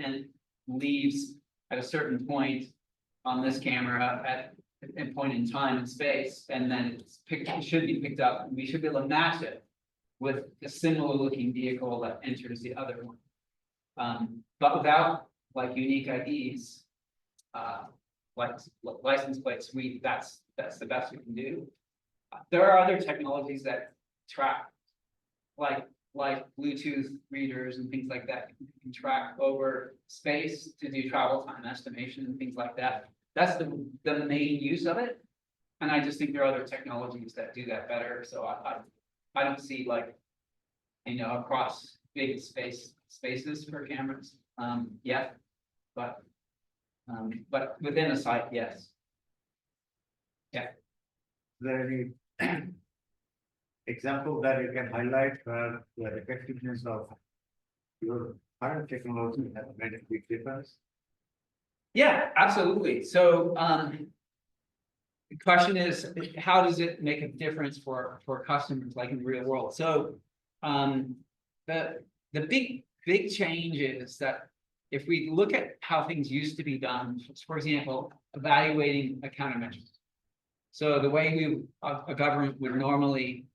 leaves at a certain point on this camera at a point in time and space, and then it should be picked up, and we should be able to match it with a similar looking vehicle that enters the other one. But without like unique IDs, like license plates, that's the best we can do. There are other technologies that track, like Bluetooth readers and things like that, can track over space to do travel time estimation and things like that. That's the main use of it. And I just think there are other technologies that do that better. So I don't see like, across big spaces for cameras yet, but within a site, yes. Yeah. Is there any example that you can highlight where the effectiveness of your current technology has made a big difference? Yeah, absolutely. So the question is, how does it make a difference for customers like in the real world? So the big change is that if we look at how things used to be done, for example, evaluating a countermeasure. So the way a government would normally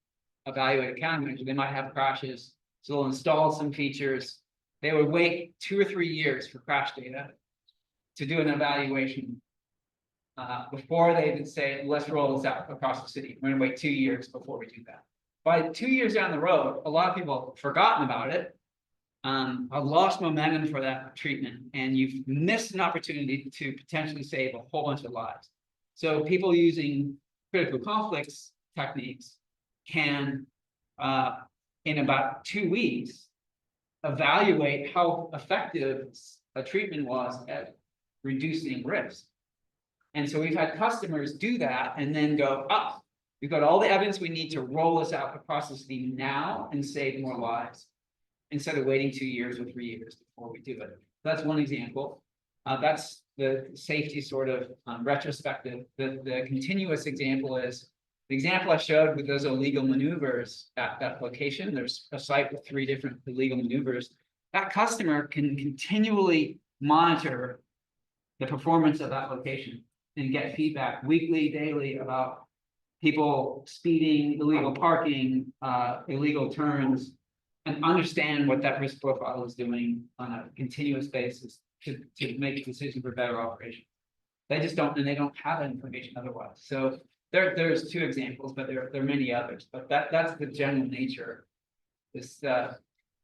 evaluate a countermeasure, they might have crashes, so they'll install some features. They would wait 2 or 3 years for crash data to do an evaluation before they would say, let's roll this out across the city. We're gonna wait 2 years before we do that. By 2 years down the road, a lot of people have forgotten about it. I've lost momentum for that treatment, and you've missed an opportunity to potentially save a whole bunch of lives. So people using critical conflicts techniques can, in about 2 weeks, evaluate how effective a treatment was at reducing risk. And so we've had customers do that and then go, oh, we've got all the evidence we need to roll this out across the city now and save more lives, instead of waiting 2 years or 3 years before we do it. That's one example. That's the safety sort of retrospective. The continuous example is the example I showed with those illegal maneuvers at that location. There's a site with 3 different illegal maneuvers. That customer can continually monitor the performance of that location and get feedback weekly, daily about people speeding, illegal parking, illegal turns, and understand what that risk profile is doing on a continuous basis to make a decision for better operation. They just don't, and they don't have that information otherwise. So there's 2 examples, but there are many others. But that's the general nature.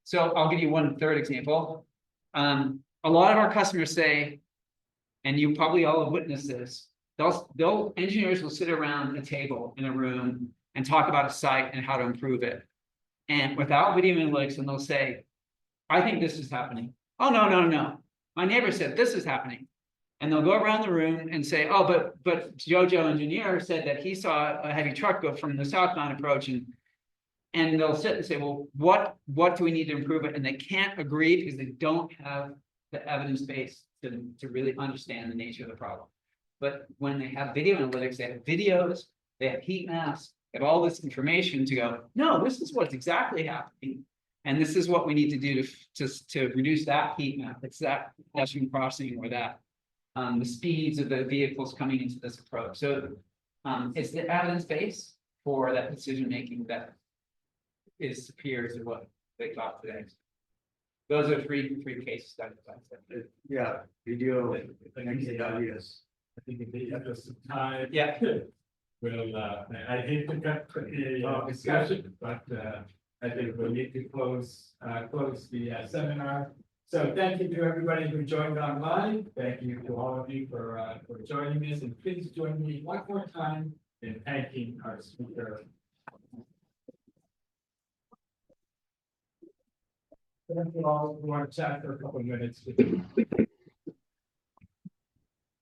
So I'll give you one third example. A lot of our customers say, and you probably all have witnessed this, engineers will sit around a table in a room and talk about a site and how to improve it. And without video analytics, and they'll say, I think this is happening. Oh, no. My neighbor said this is happening. And they'll go around the room and say, oh, but Jojo engineer said that he saw a heavy truck go from the southbound approach, and And they'll sit and say, well, what do we need to improve it? And they can't agree because they don't have the evidence base to really understand the nature of the problem. But when they have video analytics, they have videos, they have heat maps, they have all this information to go, no, this is what's exactly happening. And this is what we need to do to reduce that heat map. It's that pedestrian crossing or that the speeds of the vehicles coming into this approach. So it's the evidence base for that decision making that is superior to what they got today. Those are three case studies. Yeah, video, yes. I think in the interest of time. Yeah. We'll, I hate to cut the discussion, but I think we'll need to close the seminar. So thank you to everybody who joined online. Thank you to all of you for joining us, and please join me one more time in thanking our speaker. Thank you all who want to chat for a couple of minutes.